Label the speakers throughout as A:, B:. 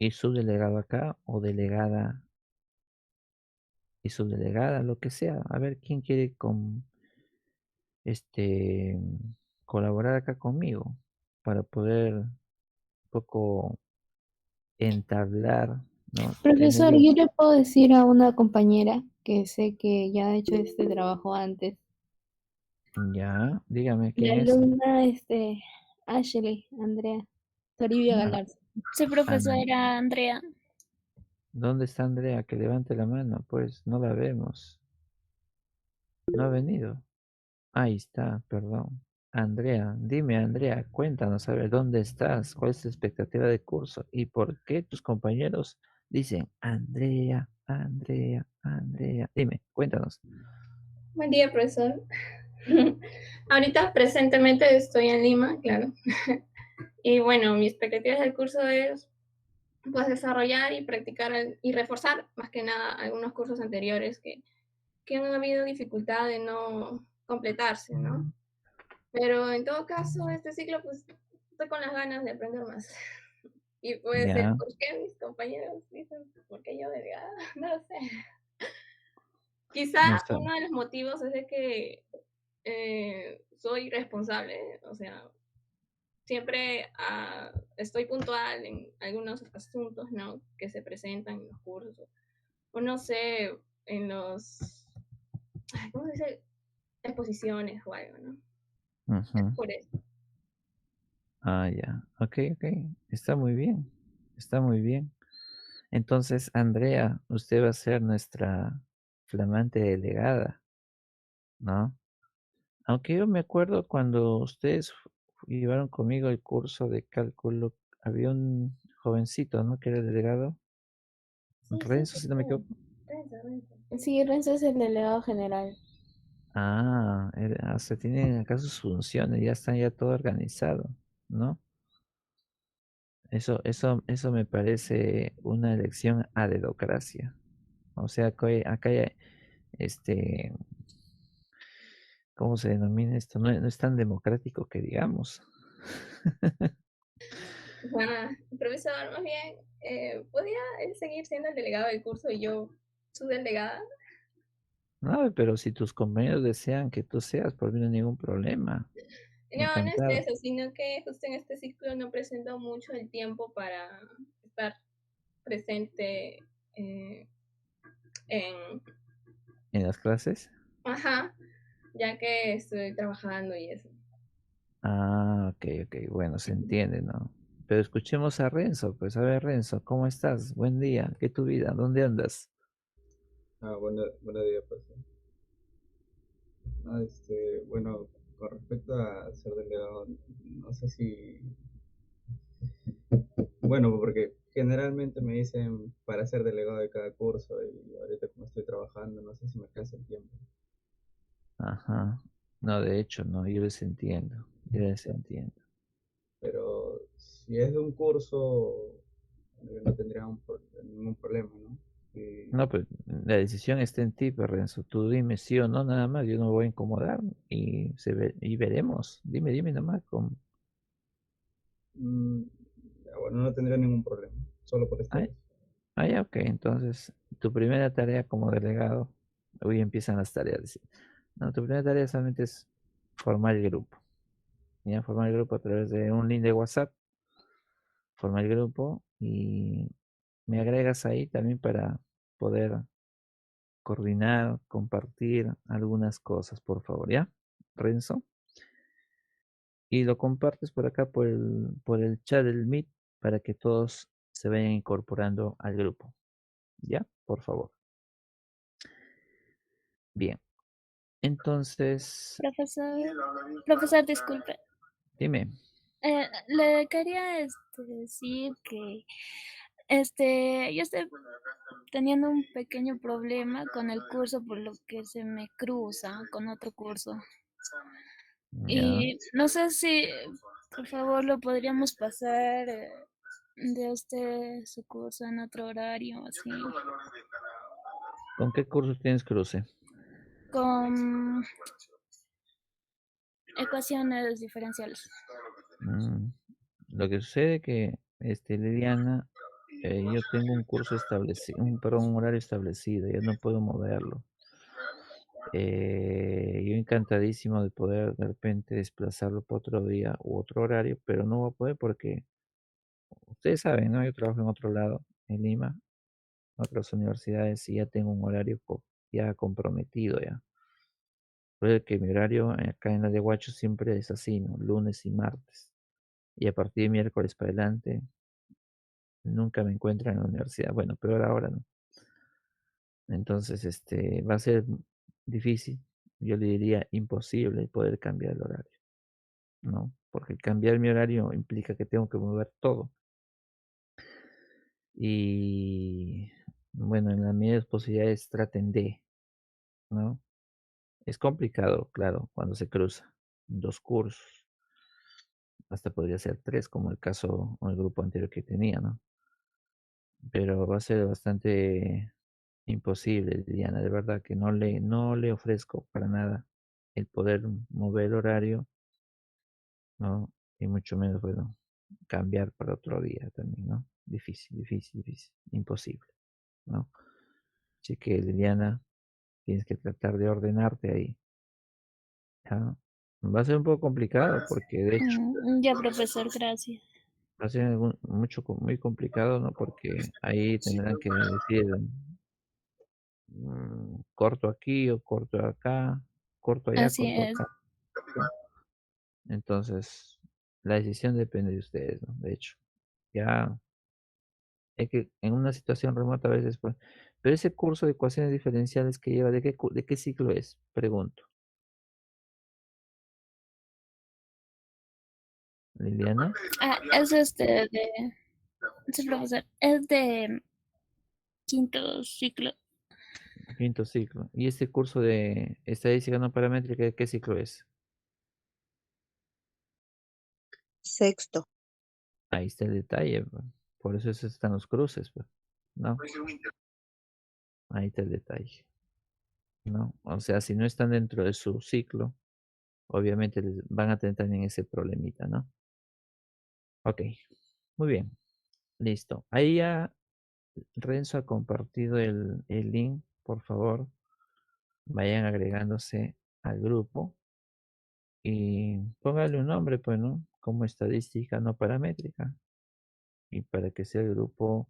A: y subdelegado acá o delegada y subdelegada, lo que sea. A ver quién quiere este, colaborar acá conmigo para poder un poco entablar, ¿no? Tener
B: Profesor,
A: yo,
B: yo le puedo decir a una compañera que sé que ya ha hecho este trabajo antes.
A: ya, dígame
B: La
A: quién es.
B: alumna, Ashley, Andrea, Toribio
A: Ah,
B: Galarza.
C: Sí,
A: An-
C: profesora Andrea.
A: ¿Dónde está Andrea? Que levante la mano, pues no la vemos. No ha venido. Ahí está, perdón. Andrea, dime, Andrea, cuéntanos, a ver, ¿dónde estás? ¿Cuál es tu expectativa de curso? ¿Y por qué tus compañeros dicen Andrea, Andrea, Andrea? Dime, cuéntanos.
D: Buen día, profesor. Ahorita presentemente estoy en Lima, claro. Y bueno, mi expectativa del curso es pues desarrollar y practicar y reforzar más que nada algunos cursos anteriores que han habido dificultad de no completarse, ¿no? Pero en todo caso, este ciclo pues estoy con las ganas de aprender más. Y pues el
A: Ya,
D: por qué mis compañeros dicen, ¿por qué yo delgada? No lo sé. Quizá
A: no está.
D: uno de los motivos es de que soy responsable, o sea, siempre estoy puntual en algunos asuntos, ¿no? Que se presentan en los cursos, o no sé, en los, ¿cómo se dice? Exposiciones o algo, ¿no? Es
A: Ujú.
D: por eso.
A: Ah, ya. Ok, ok. Está muy bien. Está muy bien. Entonces, Andrea, usted va a ser nuestra flamante delegada, ¿no? Aunque yo me acuerdo cuando ustedes llevaron conmigo el curso de cálculo, había un jovencito, ¿no? Que era el delegado.
D: Sí, sí,
A: Renzo, si no me equivoco.
D: renza, renza.
B: Sí, Renzo es el delegado general.
A: Ah, se tienen acá sus funciones, ya están ya todo organizado, ¿no? Eso me parece una elección a dedocracia. O sea, acá hay, este, ¿cómo se denomina esto? No, no es tan democrático que digamos.
D: Profesor, más bien, ¿podría él seguir siendo el delegado del curso y yo su delegada?
A: No, pero si tus compañeros desean que tú seas, por mí no hay ningún problema.
D: No, no es
A: Encantado.
D: eso, sino que justo en este ciclo no presento mucho el tiempo para estar presente eh, en,
A: ¿En las clases?
D: ajá, ya que estoy trabajando y eso.
A: Ah, ok, ok, bueno, se entiende, ¿no? Pero escuchemos a Renzo, pues a ver, Renzo, ¿cómo estás? Buen día, ¿qué tu vida? ¿Dónde andas?
E: Buenos días, pues. Bueno, con respecto a ser delegado, no sé si, bueno, porque generalmente me dicen para ser delegado de cada curso y ahorita como estoy trabajando, no sé si me alcanza el tiempo.
A: Ajá. No, de hecho, no, yo les entiendo.
E: Pero si es de un curso, yo no tendría ningún problema, ¿no? Y,
A: No, pues la decisión está en ti, pues, Renzo. Tú dime sí o no, nada más. Yo no me voy a incomodar y veremos. Dime nomás.
E: mm, bueno, no tendría ningún problema, solo por esta
A: Ah,
E: vez.
A: ya, ok. Entonces, tu primera tarea como delegado, hoy empiezan las tareas. Dice. No, tu primera tarea solamente es formar el grupo. Ya, formar el grupo a través de un link de WhatsApp. Formar el grupo y me agregas ahí también para poder coordinar, compartir algunas cosas, por favor, ¿ya? Renzo. Y lo compartes por acá por el chat del Meet para que todos se vayan incorporando al grupo, ¿ya? Por favor. Bien. Entonces,
C: Profesor, disculpe.
A: dime.
C: Le quería decir que yo estoy teniendo un pequeño problema con el curso por lo que se me cruza con otro curso.
A: Ya.
C: Y no sé si, por favor, lo podríamos pasar de usted su curso en otro horario, así,
A: ¿Con qué cursos tienes cruce?
C: con ecuaciones diferenciales.
A: Mm, Lo que sucede que Liliana Yo tengo un curso establecido, un horario establecido, yo no puedo moverlo. Yo encantadísimo de poder de repente desplazarlo por otro día u otro horario, pero no voy a poder porque ustedes saben, ¿no? Yo trabajo en otro lado, en Lima, en otras universidades, y ya tengo un horario ya comprometido ya. Puede que mi horario acá en la de Huacho siempre es así, ¿no? Lunes y martes. Y a partir de miércoles para adelante, nunca me encuentro en la universidad. Bueno, peor ahora, ¿no? Entonces, va a ser difícil, yo le diría imposible poder cambiar el horario, ¿no? Porque cambiar mi horario implica que tengo que mover todo. Y bueno, en las medidas posibilidades traten de, ¿no? Es complicado, claro, cuando se cruza dos cursos. Hasta podría ser tres, como el caso o el grupo anterior que tenía, ¿no? Pero va a ser bastante imposible, Diana, de verdad que no le ofrezco para nada el poder mover el horario, ¿no? Y mucho menos, bueno, cambiar para otro día también, ¿no? Difícil, difícil, difícil, imposible, ¿no? Así que, Liliana, tienes que tratar de ordenarte ahí, ¿ya? Va a ser un poco complicado porque, de hecho,
C: Ya, profesor, gracias.
A: va a ser muy complicado, ¿no? Porque ahí tendrán que decir, corto aquí o corto acá, corto allá,
C: Así
A: corto
C: es.
A: acá. Entonces, la decisión depende de ustedes, ¿no? De hecho, ya es que en una situación remota a veces, pues, pero ese curso de ecuaciones diferenciales que lleva, ¿de qué ciclo es? Pregunto. Liliana,
C: Es sí, profesor, es de quinto ciclo,
A: quinto ciclo. ¿Y este curso de estadística no paramétrica, de qué ciclo es?
F: Sexto.
A: Ahí está el detalle, pues. Por eso están los cruces, pues, ¿no? Ahí está el detalle, ¿no? O sea, si no están dentro de su ciclo, obviamente les van a tener también ese problemita, ¿no? Ok, muy bien, listo. Ahí ya Renzo ha compartido el link, por favor, vayan agregándose al grupo y póngale un nombre, pues, ¿no? Como estadística no paramétrica y para que sea el grupo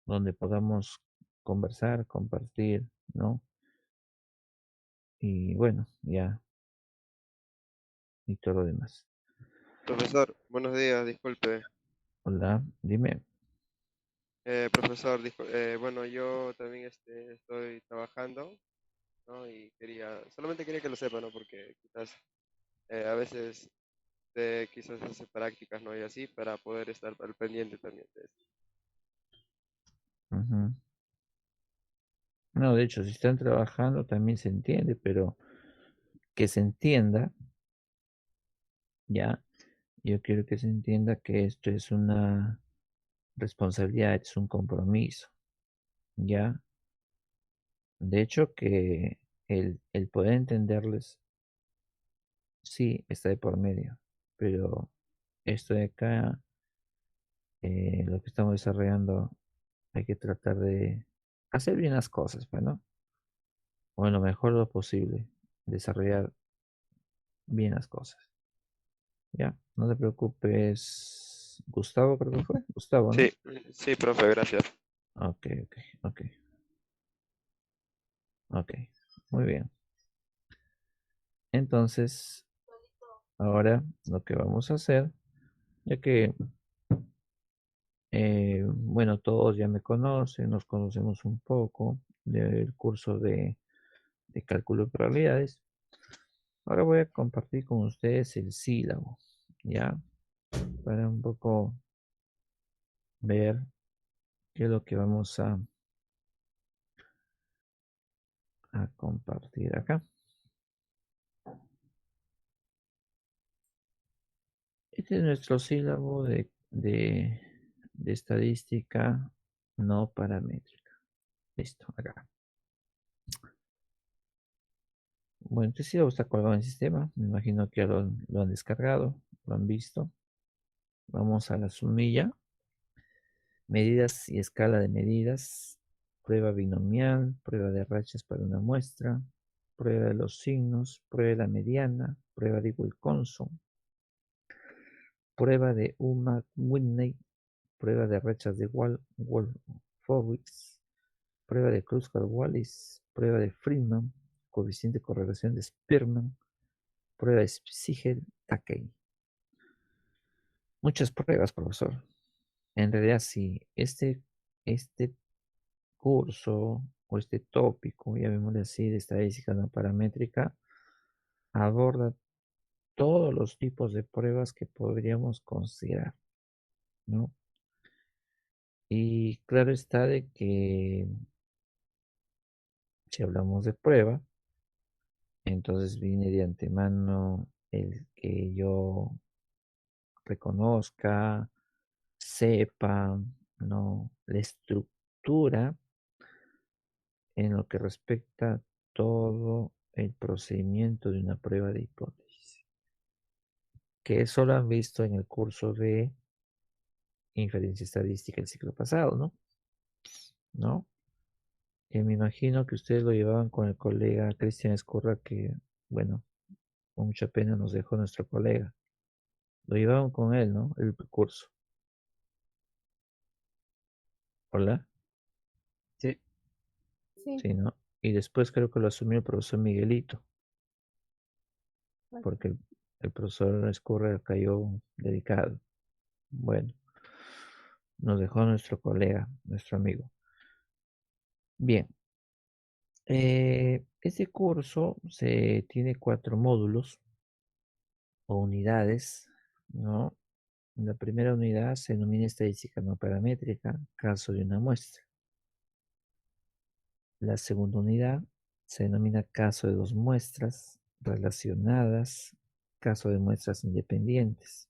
A: donde podamos conversar, compartir, ¿no? Y bueno, ya, y todo lo demás.
G: Profesor, buenos días, disculpe.
A: Hola, dime.
G: Profesor, bueno, yo también estoy trabajando, ¿no? Y solamente quería que lo sepa, ¿no? Porque quizás a veces quizás hace prácticas, ¿no? Y así, para poder estar al pendiente también de esto.
A: Ujú. No, de hecho, si están trabajando también se entiende, pero que se entienda, ya, yo quiero que se entienda que esto es una responsabilidad, es un compromiso, ya. De hecho, que el poder entenderles, sí, está de por medio, pero esto de acá, lo que estamos desarrollando, hay que tratar de hacer bien las cosas, pues, ¿no? O en lo mejor lo posible, desarrollar bien las cosas. Ya, no te preocupes. Gustavo, creo que fue. Gustavo,
G: Sí,
A: ¿no?
G: sí, profe, gracias.
A: Ok, ok, ok, ok. Muy bien. Entonces, ahora lo que vamos a hacer, ya que, bueno, todos ya me conocen, nos conocemos un poco del curso de cálculo de probabilidades. Ahora voy a compartir con ustedes el sílabo, ¿ya? Para un poco ver qué es lo que vamos a compartir acá. Este es nuestro sílabo de estadística no paramétrica. Listo, acá. Bueno, este sílabo está colgado en el sistema. Me imagino que ya lo han descargado, lo han visto. Vamos a la sumilla. medidas y escala de medidas, prueba binomial, prueba de rachas para una muestra, prueba de los signos, prueba de la mediana, prueba de Wilcoxon, prueba de Ullmann-Whitney, prueba de rachas de Wolfowitz, prueba de Kruskal-Wallis, prueba de Friedman, coeficiente de correlación de Spearman, prueba de Siegel-Takei. Muchas pruebas, profesor. En realidad, sí, este curso o este tópico, llamémosle así, de estadística no paramétrica, aborda todos los tipos de pruebas que podríamos considerar, ¿no? Y claro está de que si hablamos de prueba, entonces viene de antemano el que yo reconozca, sepa, ¿no? La estructura en lo que respecta a todo el procedimiento de una prueba de hipótesis, que eso lo han visto en el curso de inferencia estadística el ciclo pasado, ¿no? ¿No? Que me imagino que ustedes lo llevaban con el colega Cristian Escurra, que, bueno, con mucha pena nos dejó nuestro colega. Lo llevaban con él, ¿no? El curso. Hola.
E: Sí,
B: Sí.
A: Sí, ¿no? Y después creo que lo asumió el profesor Miguelito, porque el profesor Escurra cayó delicado. Bueno, nos dejó nuestro colega, nuestro amigo. Bien, este curso tiene 4 módulos o unidades, ¿no? La primera unidad se denomina estadística no paramétrica, caso de una muestra. La segunda unidad se denomina caso de 2 muestras relacionadas, caso de muestras independientes.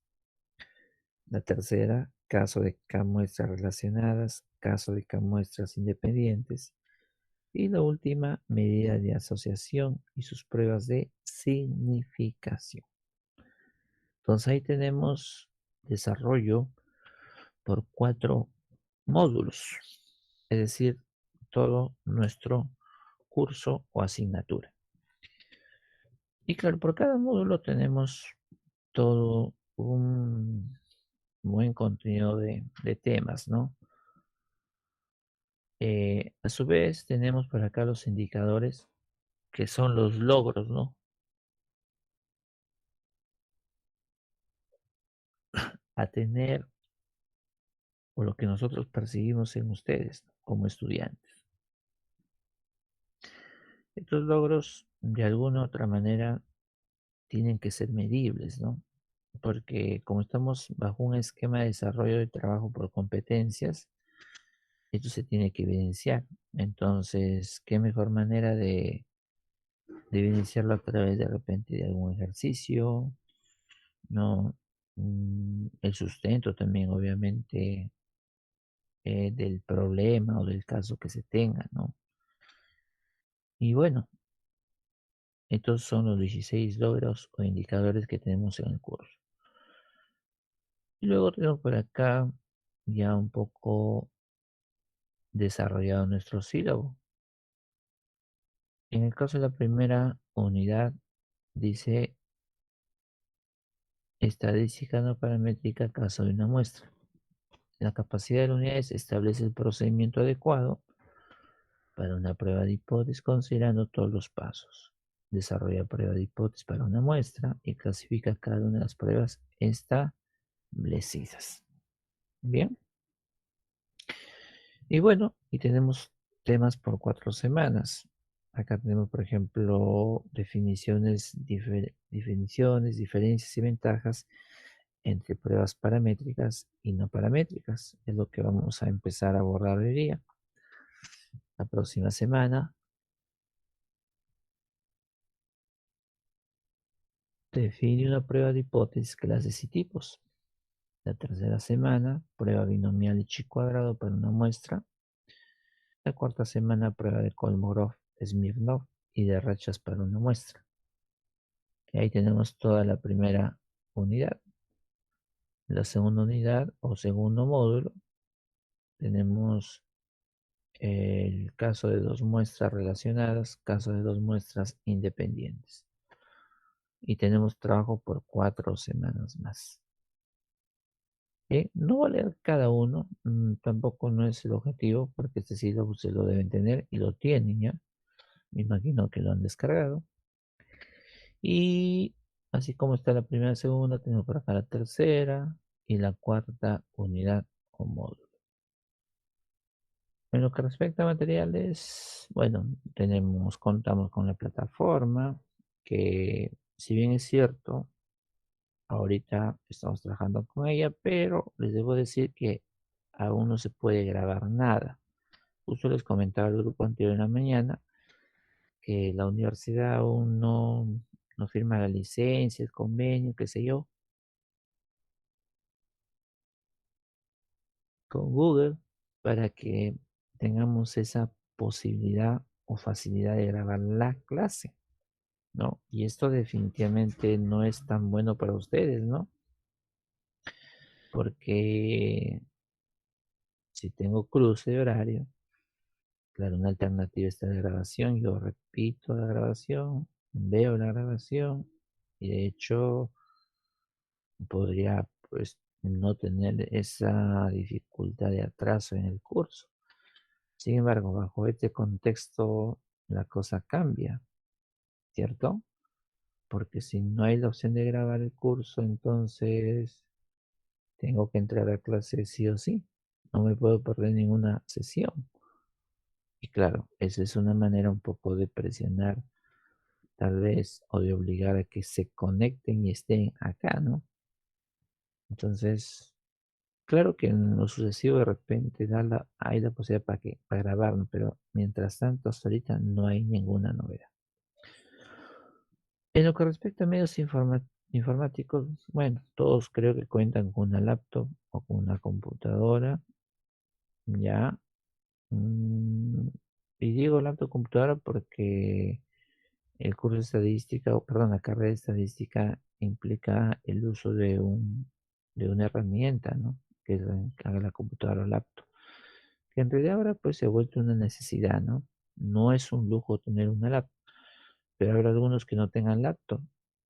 A: La tercera, caso de K muestras relacionadas, caso de K muestras independientes. Y la última, medida de asociación y sus pruebas de significación. Entonces ahí tenemos desarrollo por 4 módulos, es decir, todo nuestro curso o asignatura. Y claro, por cada módulo tenemos todo un buen contenido de temas, ¿no? A su vez, tenemos por acá los indicadores, que son los logros, ¿no? A tener, o lo que nosotros percibimos en ustedes, ¿no? Como estudiantes. Estos logros, de alguna u otra manera, tienen que ser medibles, ¿no? Porque como estamos bajo un esquema de desarrollo de trabajo por competencias, esto se tiene que evidenciar. Entonces, ¿qué mejor manera de evidenciarlo a través de repente de algún ejercicio, ¿no? El sustento también, obviamente, del problema o del caso que se tenga, ¿no? Y bueno, estos son los 16 logros o indicadores que tenemos en el curso. Y luego tenemos por acá ya un poco desarrollado nuestro sílabo. En el caso de la primera unidad, dice estadística no paramétrica caso de una muestra. La capacidad de la unidad establece el procedimiento adecuado para una prueba de hipótesis considerando todos los pasos. Desarrolla prueba de hipótesis para una muestra y clasifica cada una de las pruebas establecidas. Bien. Y bueno, y tenemos temas por 4 semanas. Acá tenemos, por ejemplo, definiciones, diferencias y ventajas entre pruebas paramétricas y no paramétricas. Es lo que vamos a empezar a abordar hoy día. La próxima semana define una prueba de hipótesis, clases y tipos. La tercera semana, prueba binomial de chi cuadrado para una muestra. La cuarta semana, prueba de Kolmogorov-Smirnov y de rachas para una muestra. Y ahí tenemos toda la primera unidad. La segunda unidad o segundo módulo tenemos el caso de dos muestras relacionadas, caso de dos muestras independientes. Y tenemos trabajo por 4 semanas más. No va a leer cada uno, tampoco no es el objetivo, porque este sí se lo deben tener y lo tienen ya. Me imagino que lo han descargado. Y así como está la primera y segunda, tengo por acá la tercera y la cuarta unidad o módulo. En lo que respecta a materiales, bueno, contamos con la plataforma, que si bien es cierto, ahorita estamos trabajando con ella, pero les debo decir que aún no se puede grabar nada. Justo les comentaba al grupo anterior en la mañana que la universidad aún no firma la licencia, el convenio, qué sé yo, con Google para que tengamos esa posibilidad o facilidad de grabar la clase, ¿no? Y esto definitivamente no es tan bueno para ustedes, ¿no? Porque si tengo cruce de horario, claro, una alternativa está la grabación, yo repito la grabación, veo la grabación y de hecho podría pues no tener esa dificultad de atraso en el curso. Sin embargo, bajo este contexto la cosa cambia, ¿cierto? Porque si no hay la opción de grabar el curso, entonces tengo que entrar a clase sí o sí. No me puedo perder ninguna sesión. Y claro, esa es una manera un poco de presionar, tal vez, o de obligar a que se conecten y estén acá, ¿no? Entonces, claro que en lo sucesivo de repente hay la posibilidad para grabar, ¿no? Pero mientras tanto, hasta ahorita no hay ninguna novedad. En lo que respecta a medios informáticos, bueno, todos creo que cuentan con una laptop o con una computadora, ya. Y digo laptop computadora porque el curso de estadística, o perdón, la carrera de estadística implica el uso de una herramienta, ¿no? Que es la computadora o laptop. Que en realidad ahora pues se ha vuelto una necesidad, ¿no? No es un lujo tener una laptop, pero habrá algunos que no tengan laptop.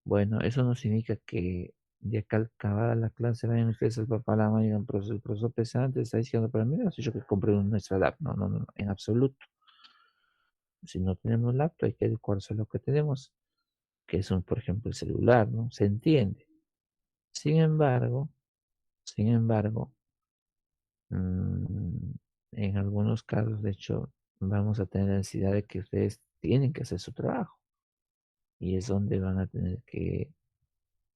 A: Bueno, eso no significa que de acá acabada la clase vayan ustedes al papá, la mamá y digan, el profesor pesante está diciendo para mí, no sé yo que compré nuestra laptop. No, no, no, en absoluto. Si no tenemos laptop, hay que adecuarse a lo que tenemos, que es por ejemplo, el celular, ¿no? Se entiende. Sin embargo, sin embargo, mm, en algunos casos, de hecho, vamos a tener la necesidad de que ustedes tienen que hacer su trabajo. Y es donde van a tener que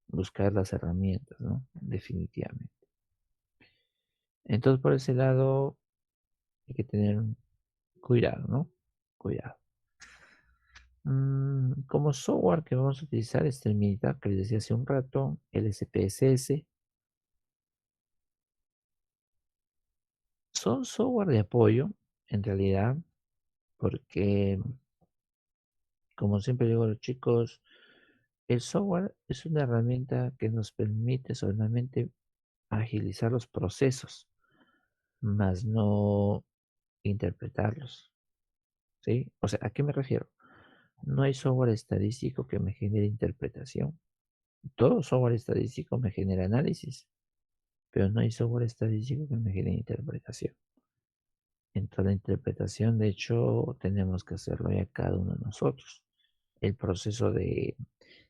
A: buscar las herramientas, ¿no? Definitivamente. Entonces, por ese lado, hay que tener cuidado, ¿no? Cuidado. Como software que vamos a utilizar es el militar que les decía hace un rato, el SPSS. Son software de apoyo, en realidad, porque, como siempre digo a los chicos, el software es una herramienta que nos permite solamente agilizar los procesos, más no interpretarlos, ¿sí? O sea, ¿a qué me refiero? No hay software estadístico que me genere interpretación. Todo software estadístico me genera análisis, pero no hay software estadístico que me genere interpretación. Entonces la interpretación, de hecho, tenemos que hacerlo ya cada uno de nosotros. El proceso de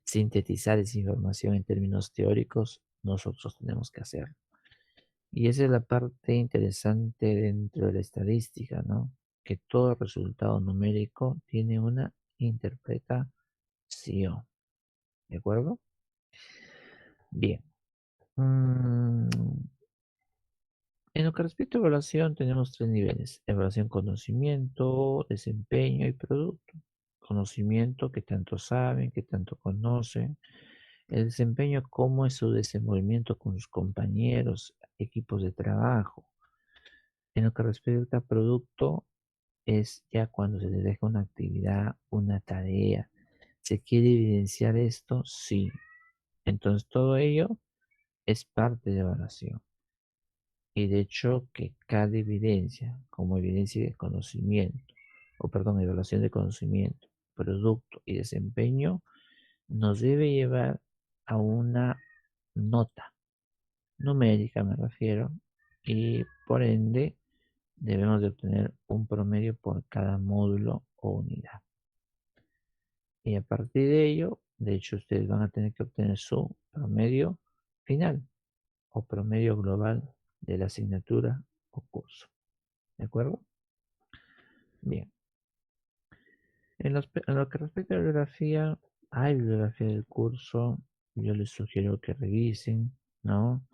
A: sintetizar esa información en términos teóricos, nosotros tenemos que hacerlo. Y esa es la parte interesante dentro de la estadística, ¿no? Que todo resultado numérico tiene una interpretación. ¿De acuerdo? Bien. Mm, En lo que respecta a evaluación, tenemos 3 niveles. Evaluación conocimiento, desempeño y producto. Conocimiento, que tanto saben, que tanto conocen. El desempeño, cómo es su desenvolvimiento con sus compañeros, equipos de trabajo. En lo que respecta a producto, es ya cuando se les deja una actividad, una tarea. ¿Se quiere evidenciar esto? Sí. Entonces todo ello es parte de evaluación. y de hecho que cada evidencia, como evidencia de conocimiento, evaluación de conocimiento, producto y desempeño, nos debe llevar a una nota numérica, me refiero, y por ende debemos de obtener un promedio por cada módulo o unidad. Y a partir de ello, de hecho, ustedes van a tener que obtener su promedio final o promedio global de la asignatura o curso. ¿De acuerdo? Bien. En lo que respecta a la bibliografía, hay bibliografía del curso. Yo les sugiero que revisen, ¿no?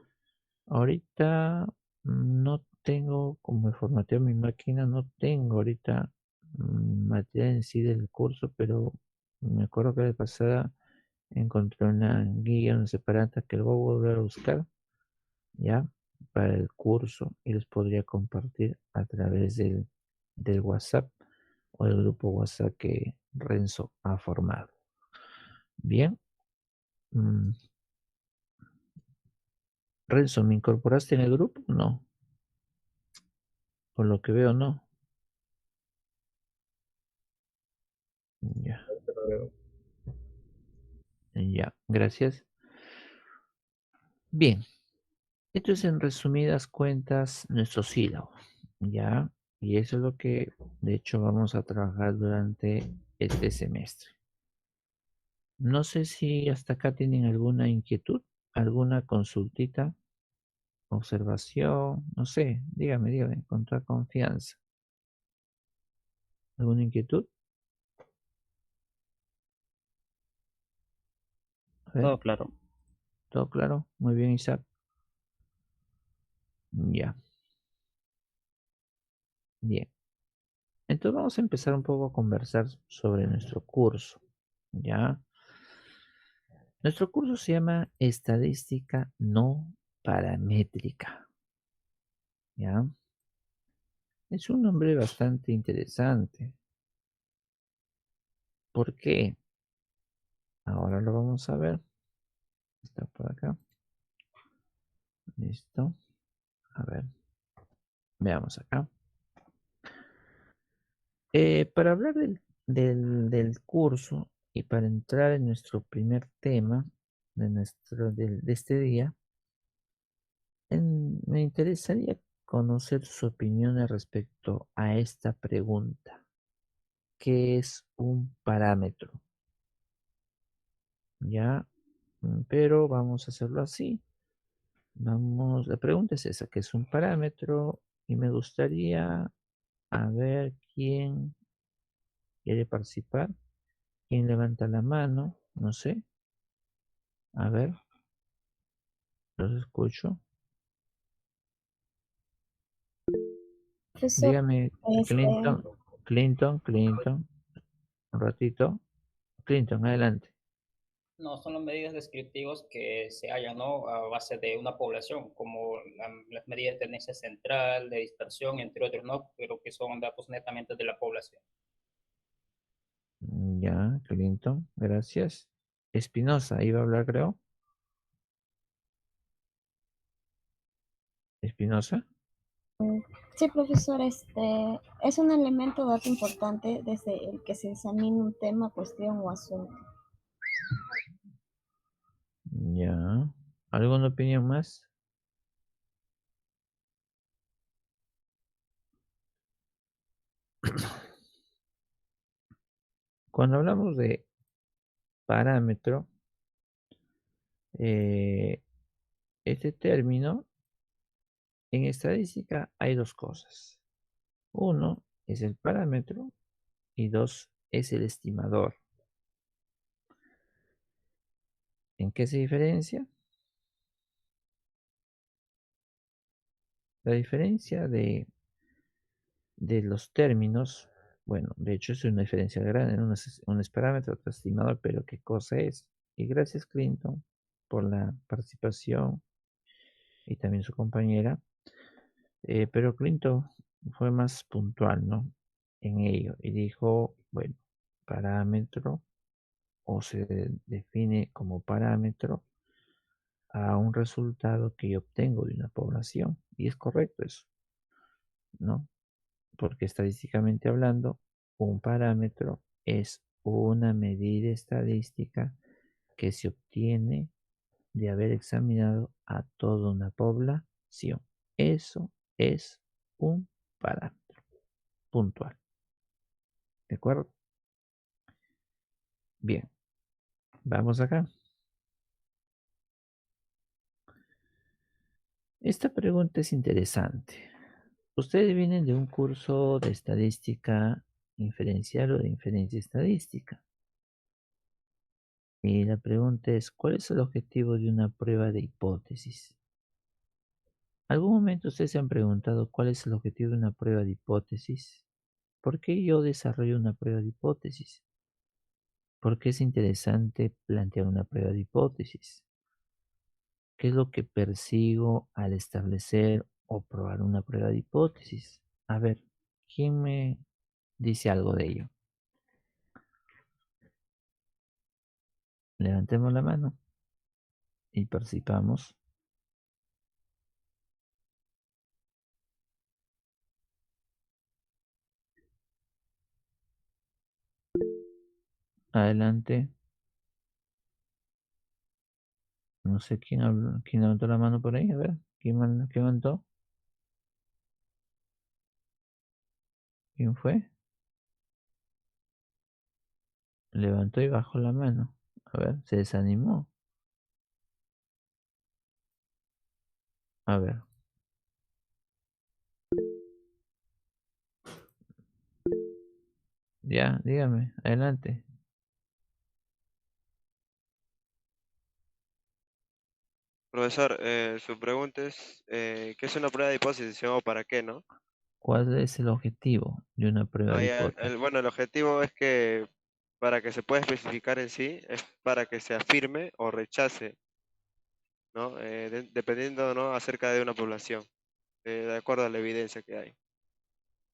A: Ahorita no tengo, como me formateo mi máquina, no tengo ahorita material en sí del curso, pero me acuerdo que de pasada encontré una guía, una separata que luego voy a volver a buscar, ¿ya? Para el curso y les podría compartir a través del WhatsApp o del grupo WhatsApp que Renzo ha formado. Bien. Renzo, ¿me incorporaste en el grupo? No. Por lo que veo, no. Ya. Ya, gracias. Bien, esto es en resumidas cuentas nuestro sílabo, ¿ya? Y eso es lo que de hecho vamos a trabajar durante este semestre. No sé si hasta acá tienen alguna inquietud, alguna consultita, observación, no sé, dígame, con toda confianza. ¿Alguna inquietud? A ver,
H: Todo claro.
A: ¿todo claro? Muy bien, Isaac. Ya, bien. Entonces vamos a empezar un poco a conversar sobre nuestro curso, ¿ya? Nuestro curso se llama Estadística No Paramétrica, ¿ya? Es un nombre bastante interesante. ¿Por qué? Ahora lo vamos a ver. Está por acá. Listo. A ver. Veamos acá. Para hablar del curso y para entrar en nuestro primer tema de este día, me interesaría conocer sus opiniones respecto a esta pregunta. ¿Qué es un parámetro? Ya, pero vamos a hacerlo así. La pregunta es esa, ¿qué es un parámetro? Y me gustaría a ver quién quiere participar, quién levanta la mano, no sé. A ver, los escucho.
B: Profesor,
A: Dígame,
B: este,
A: Clinton, un ratito. Clinton, adelante.
H: No, son las medidas descriptivas que se hallan, ¿no? A base de una población, como las medidas de tendencia central, de dispersión, entre otros, ¿no? Pero que son datos netamente de la población.
A: Ya, Clinton, gracias. Espinosa, iba a hablar, creo. Espinosa.
B: sí, profesor, es un elemento dato importante desde el que se examina un tema, cuestión o asunto.
A: Ya. ¿Alguna opinión más? Cuando hablamos de parámetro, eh, este término, en estadística hay dos cosas. Uno es el parámetro y dos es el estimador. ¿En qué se diferencia? La diferencia de los términos, bueno, de hecho es una diferencia grande, ¿no? Uno es parámetro, otro estimador, pero ¿qué cosa es? Y gracias, Clinton, por la participación y también su compañera. Pero Clinton fue más puntual, ¿no? En ello y dijo, bueno, parámetro o se define como parámetro a un resultado que yo obtengo de una población. Y es correcto eso, ¿no? Porque estadísticamente hablando, un parámetro es una medida estadística que se obtiene de haber examinado a toda una población. Eso es un parámetro puntual. ¿De acuerdo? Bien, vamos acá. Esta pregunta es interesante. Ustedes vienen de un curso de estadística inferencial o de inferencia estadística. Y la pregunta es, ¿cuál es el objetivo de una prueba de hipótesis? ¿Algún momento ustedes se han preguntado cuál es el objetivo de una prueba de hipótesis? ¿Por qué yo desarrollo una prueba de hipótesis? ¿Por qué es interesante plantear una prueba de hipótesis? ¿Qué es lo que persigo al establecer o probar una prueba de hipótesis? A ver, ¿quién me dice algo de ello? Levantemos la mano y participamos. Adelante. No sé quién habló, quién levantó la mano por ahí. A ver, ¿quién levantó? ¿Quién fue? Levantó y bajó la mano. A ver, se desanimó. A ver. Ya, dígame, adelante.
G: Profesor, su pregunta es, ¿qué es una prueba de hipótesis o para qué, no?
A: ¿Cuál es el objetivo de una prueba
G: Ah,
A: de
G: ya,
A: hipótesis?
G: bueno, el objetivo es que para que se pueda especificar en sí, es para que se afirme o rechace, ¿no? Dependiendo, ¿no? Acerca de una población, de acuerdo a la evidencia que hay.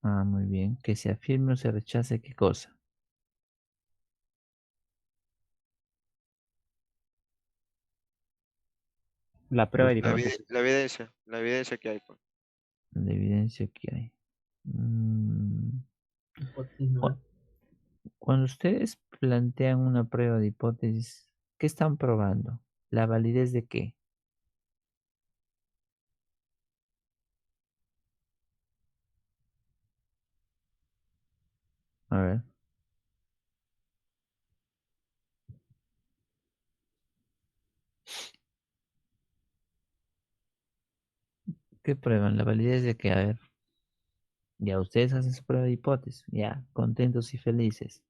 A: Ah, muy bien. Que se afirme o se rechace qué cosa.
I: La prueba de hipótesis.
G: La evidencia que hay, pues.
A: La evidencia que hay. Mm, cu- Cuando ustedes plantean una prueba de hipótesis, ¿qué están probando? ¿La validez de qué? A ver. ¿Qué prueban? ¿La validez de qué? A ver. Ya ustedes hacen su prueba de hipótesis. Ya, contentos y felices.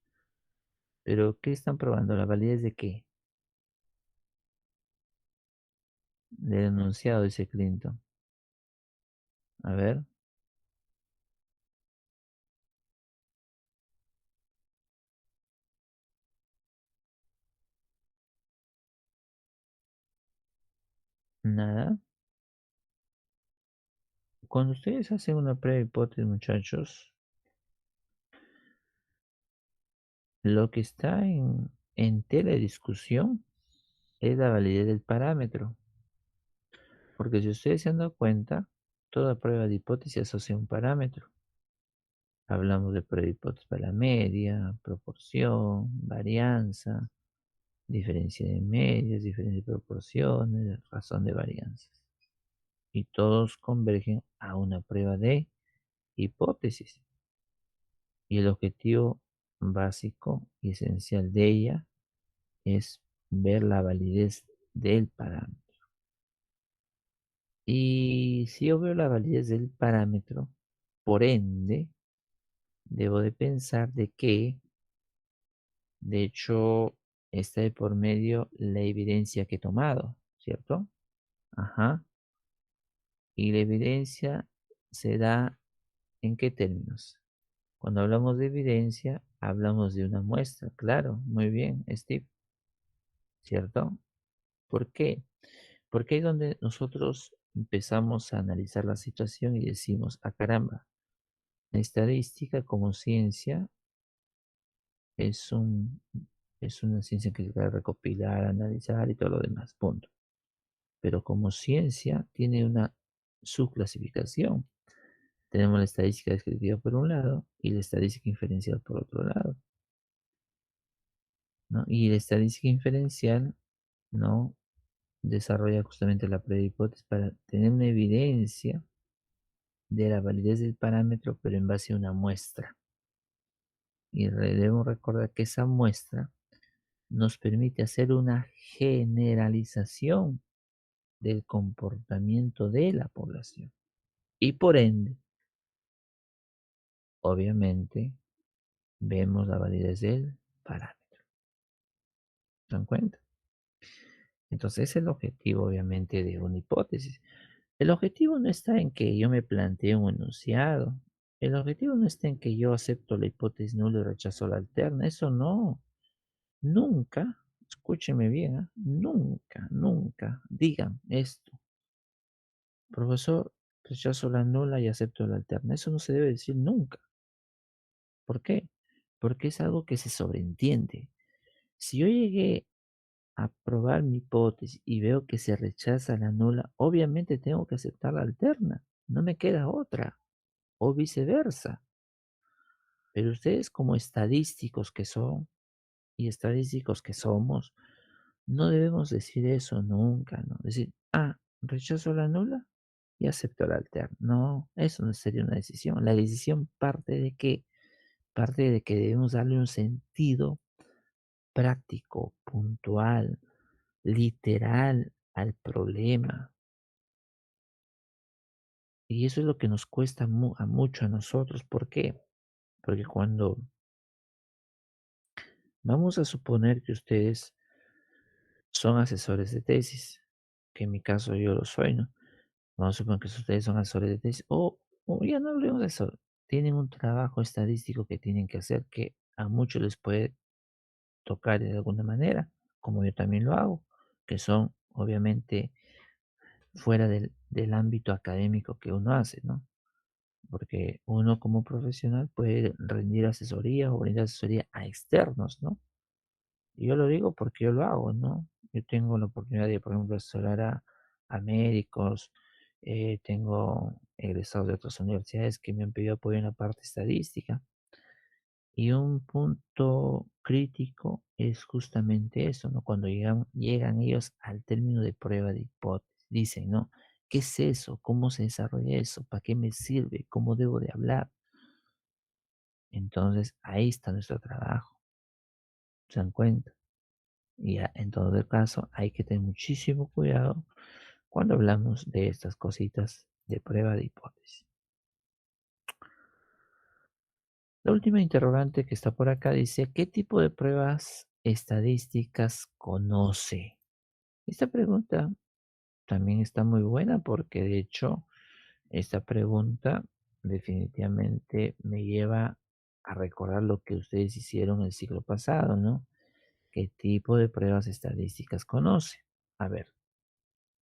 A: Pero ¿qué están probando? ¿La validez de qué? Del enunciado, dice Clinton. A ver. Nada. Cuando ustedes hacen una prueba de hipótesis, muchachos, lo que está en tela de discusión es la validez del parámetro. Porque si ustedes se han dado cuenta, toda prueba de hipótesis asocia un parámetro. Hablamos de prueba de hipótesis para la media, proporción, varianza, diferencia de medias, diferencia de proporciones, razón de varianzas. Y todos convergen a una prueba de hipótesis. Y el objetivo básico y esencial de ella es ver la validez del parámetro. Y si yo veo la validez del parámetro, por ende, debo de pensar de que, de hecho, está de por medio la evidencia que he tomado, ¿cierto? Ajá. Y la evidencia se da ¿en qué términos? Cuando hablamos de evidencia, hablamos de una muestra, claro, muy bien, Steve, ¿cierto? ¿Por qué? Porque ahí es donde nosotros empezamos a analizar la situación y decimos, ah, caramba, la estadística como ciencia es un, es una ciencia que se puede recopilar, analizar y todo lo demás, punto. pero como ciencia tiene una subclasificación. Tenemos la estadística descriptiva por un lado y la estadística inferencial por otro lado, ¿no? Y la estadística inferencial, ¿no?, desarrolla justamente la prueba de hipótesis para tener una evidencia de la validez del parámetro, pero en base a una muestra. Y debemos recordar que esa muestra nos permite hacer una generalización del comportamiento de la población. Y por ende, obviamente, vemos la validez del parámetro. ¿Se dan cuenta? Entonces, ese es el objetivo, obviamente, de una hipótesis. El objetivo no está en que yo me plantee un enunciado. El objetivo no está en que yo acepto la hipótesis nula y rechazo la alterna. Eso no. Nunca, escúcheme bien, ¿ah? Nunca, nunca digan esto. Profesor, rechazo la nula y acepto la alterna. Eso no se debe decir nunca. ¿Por qué? Porque es algo que se sobreentiende. Si yo llegué a probar mi hipótesis y veo que se rechaza la nula, obviamente tengo que aceptar la alterna. No me queda otra. O viceversa. Pero ustedes como estadísticos que son y estadísticos que somos, no debemos decir eso nunca, ¿no? Decir, rechazo la nula y acepto la alterna. No, eso no sería una decisión. La decisión parte de qué? Parte de que debemos darle un sentido práctico, puntual, literal al problema. Y eso es lo que nos cuesta mucho a nosotros. ¿Por qué? Porque cuando vamos a suponer que ustedes son asesores de tesis, que en mi caso yo lo soy, ¿no? Vamos a suponer que ustedes son asesores de tesis, o ya no hablemos de eso, tienen un trabajo estadístico que tienen que hacer que a muchos les puede tocar de alguna manera, como yo también lo hago, que son obviamente fuera del ámbito académico que uno hace, ¿no? Porque uno como profesional puede rendir asesoría o brindar asesoría a externos, ¿no? Y yo lo digo porque yo lo hago, ¿no? Yo tengo la oportunidad de, por ejemplo, asesorar a médicos, tengo egresados de otras universidades que me han pedido apoyo en la parte estadística. Y un punto crítico es justamente eso, ¿no? Cuando llegan ellos al término de prueba de hipótesis, dicen, ¿no? ¿Qué es eso? ¿Cómo se desarrolla eso? ¿Para qué me sirve? ¿Cómo debo de hablar? Entonces, ahí está nuestro trabajo. ¿Se dan cuenta? Y en todo caso, hay que tener muchísimo cuidado cuando hablamos de estas cositas de prueba de hipótesis. La última interrogante que está por acá dice, ¿qué tipo de pruebas estadísticas conoce? Esta pregunta también está muy buena porque de hecho esta pregunta definitivamente me lleva a recordar lo que ustedes hicieron el siglo pasado, ¿no? ¿Qué tipo de pruebas estadísticas conoce? A ver,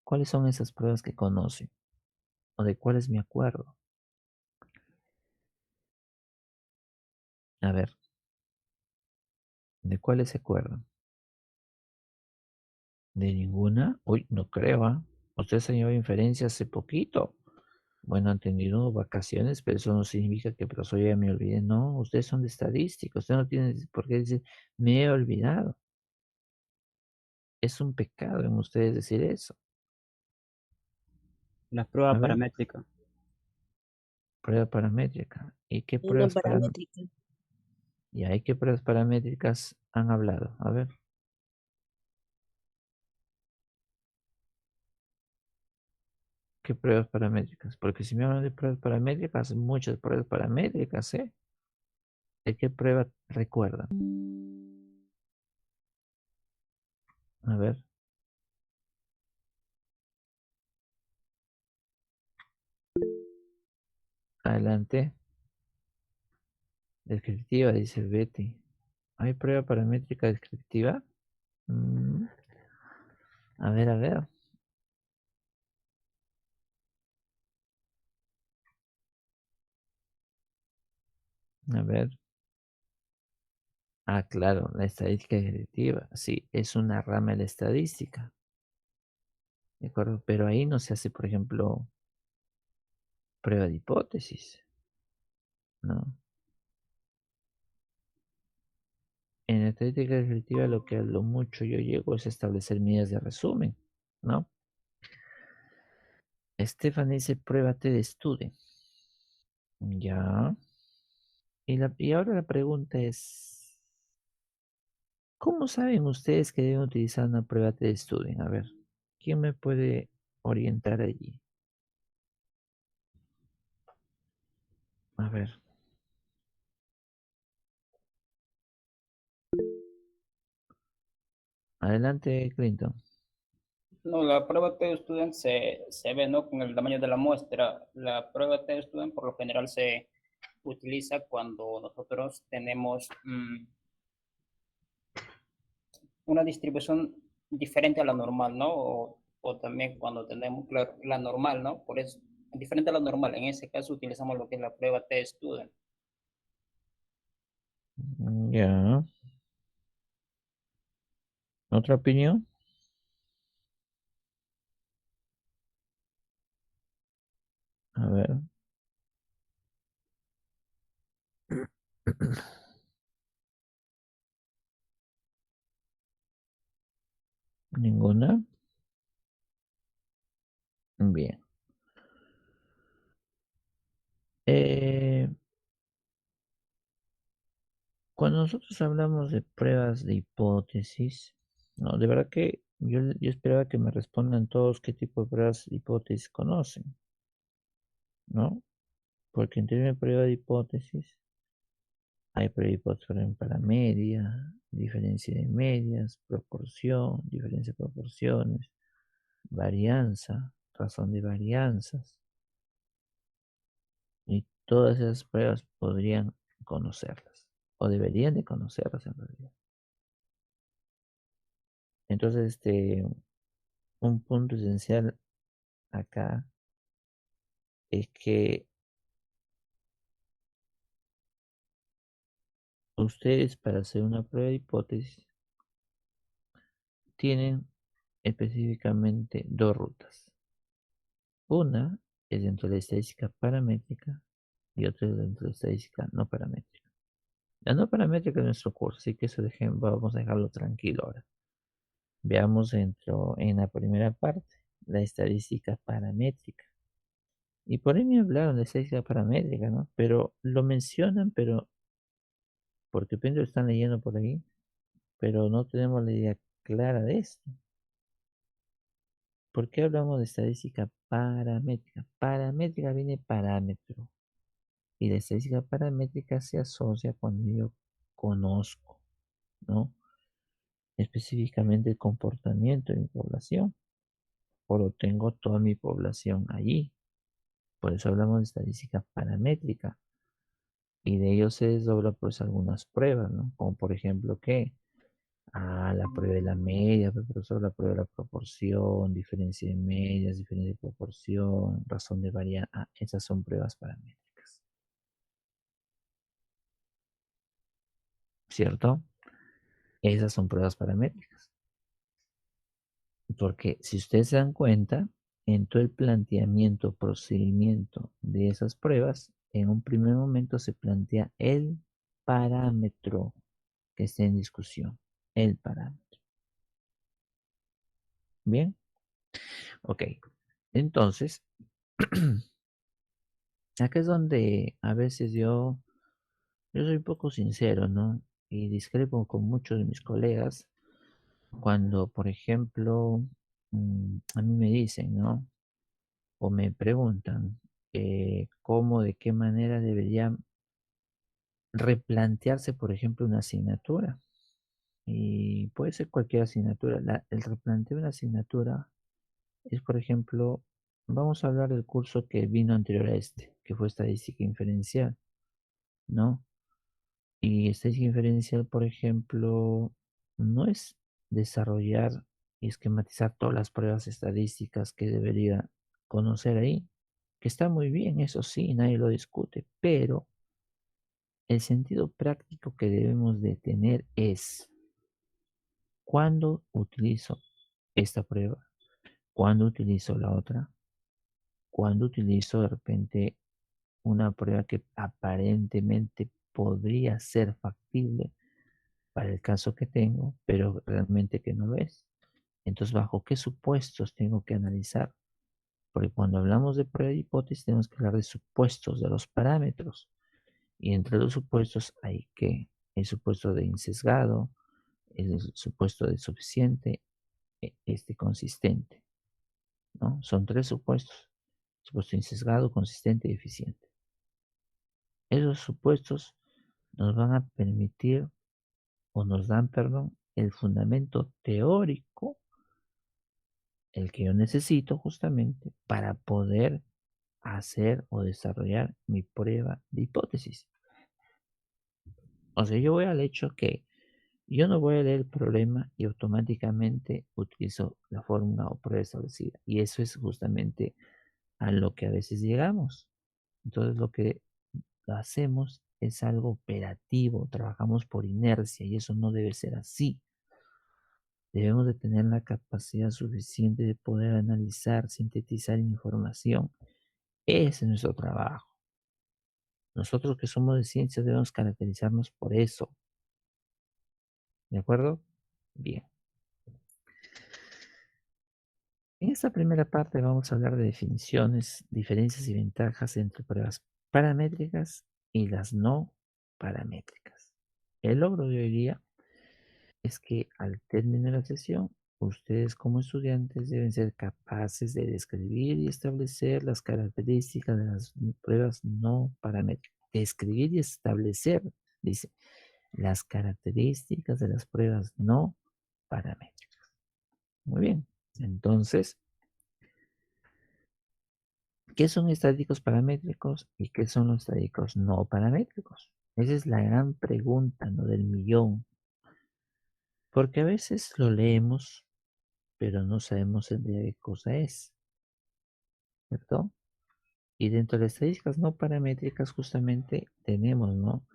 A: ¿cuáles son esas pruebas que conocen? ¿O de cuáles me acuerdo? A ver, ¿de cuáles se acuerdan? ¿De ninguna? Uy, no creo, ¿ah? Ustedes han llevado inferencia hace poquito. Bueno, han tenido vacaciones, pero eso no significa que el profesor ya me olvide. No, ustedes son de estadística. Ustedes no tienen por qué decir, me he olvidado. Es un pecado en ustedes decir eso.
I: Las
A: A
I: pruebas
A: ver,
I: paramétricas.
A: prueba paramétrica. ¿Y qué
F: Una
A: pruebas
F: paramétrica.
A: ¿Y hay qué pruebas paramétricas han hablado? A ver. ¿Qué pruebas paramétricas? Porque si me hablan de pruebas paramétricas, muchas pruebas paramétricas, ¿eh? ¿De qué prueba recuerdan? A ver, adelante. Descriptiva, dice Betty. ¿Hay prueba paramétrica descriptiva? Mm, a ver, a ver. A ver. Claro, la estadística descriptiva. Sí, es una rama de la estadística. ¿de acuerdo? Pero ahí no se hace, por ejemplo, prueba de hipótesis, ¿no? En la estadística descriptiva lo que a lo mucho yo llego es establecer medidas de resumen, ¿no? Estefan dice, pruébate de estudio. Ya. Y ahora la pregunta es, ¿cómo saben ustedes que deben utilizar una prueba de estudio? A ver, ¿quién me puede orientar allí? A ver. Adelante, Clinton.
H: No, la prueba T-Student se ve, ¿no? Con el tamaño de la muestra. La prueba T-Student por lo general se utiliza cuando nosotros tenemos una distribución diferente a la normal, ¿no? O también cuando tenemos la normal, ¿no? Por eso, diferente a la normal. En ese caso utilizamos lo que es la prueba T-Student.
A: Ya. ¿Otra opinión? A ver. ¿Ninguna? Bien. Eh, Cuando nosotros hablamos de pruebas de hipótesis, no, de verdad que yo esperaba que me respondan todos qué tipo de pruebas de hipótesis conocen, ¿no? Porque en términos de prueba de hipótesis, hay prueba de hipótesis, por ejemplo, para media, diferencia de medias, proporción, diferencia de proporciones, varianza, razón de varianzas, y todas esas pruebas podrían conocerlas, o deberían de conocerlas en realidad. Entonces, un punto esencial acá es que ustedes para hacer una prueba de hipótesis tienen específicamente dos rutas. Una es dentro de la estadística paramétrica y otra es dentro de la estadística no paramétrica. La no paramétrica es nuestro curso, así que eso vamos a dejarlo tranquilo ahora. Veamos en la primera parte la estadística paramétrica. Y por ahí me hablaron de estadística paramétrica, ¿no? Pero lo mencionan, pero porque pienso que están leyendo por ahí, pero no tenemos la idea clara de esto. ¿Por qué hablamos de estadística paramétrica? Paramétrica viene parámetro. Y la estadística paramétrica se asocia cuando yo conozco, ¿no? Específicamente el comportamiento de mi población. O lo tengo toda mi población allí. Por eso hablamos de estadística paramétrica. Y de ello se desdobla pues algunas pruebas, ¿no? Como por ejemplo, ¿qué? La prueba de la media, profesor, la prueba de la proporción, diferencia de medias, diferencia de proporción, razón de varianza. Esas son pruebas paramétricas. ¿Cierto? Esas son pruebas paramétricas. Porque si ustedes se dan cuenta, en todo el planteamiento, procedimiento de esas pruebas, en un primer momento se plantea el parámetro que está en discusión. El parámetro. Bien. Ok. Entonces, acá es donde a veces yo soy poco sincero, ¿no? Y discrepo con muchos de mis colegas cuando, por ejemplo, a mí me dicen, ¿no? O me preguntan cómo, de qué manera debería replantearse, por ejemplo, una asignatura. Y puede ser cualquier asignatura. El replanteo de una asignatura es, por ejemplo, vamos a hablar del curso que vino anterior a este, que fue estadística inferencial, ¿no? Y estadística inferencial, por ejemplo, no es desarrollar y esquematizar todas las pruebas estadísticas que debería conocer ahí, que está muy bien, eso sí, nadie lo discute, pero el sentido práctico que debemos de tener es cuándo utilizo esta prueba, ¿Cuándo utilizo la otra? Cuando utilizo de repente una prueba que aparentemente podría ser factible para el caso que tengo, pero realmente que no lo es. Entonces, ¿bajo qué supuestos tengo que analizar? Porque cuando hablamos de prueba de hipótesis tenemos que hablar de supuestos, de los parámetros. Y entre los supuestos hay que el supuesto de insesgado, el supuesto de suficiente, consistente, ¿no? Son tres supuestos: supuesto insesgado, consistente y eficiente. Esos supuestos nos van a permitir, o nos dan, perdón, el fundamento teórico, el que yo necesito justamente para poder hacer o desarrollar mi prueba de hipótesis. O sea, yo voy al hecho que yo no voy a leer el problema y automáticamente utilizo la fórmula o prueba establecida. Y eso es justamente a lo que a veces llegamos. Entonces lo que hacemos es algo operativo, trabajamos por inercia y eso no debe ser así. Debemos de tener la capacidad suficiente de poder analizar, sintetizar información. Ese es nuestro trabajo. Nosotros que somos de ciencia debemos caracterizarnos por eso. ¿De acuerdo? Bien. En esta primera parte vamos a hablar de definiciones, diferencias y ventajas entre pruebas paramétricas y las no paramétricas. El logro de hoy día es que al término de la sesión, ustedes como estudiantes deben ser capaces de describir y establecer las características de las pruebas no paramétricas. Describir y establecer, dice, las características de las pruebas no paramétricas. Muy bien. Entonces, ¿qué son estadísticos paramétricos y qué son los estadísticos no paramétricos? Esa es la gran pregunta, ¿no?, del millón. Porque a veces lo leemos, pero no sabemos en realidad qué cosa es, ¿cierto? Y dentro de las estadísticas no paramétricas justamente tenemos, ¿no?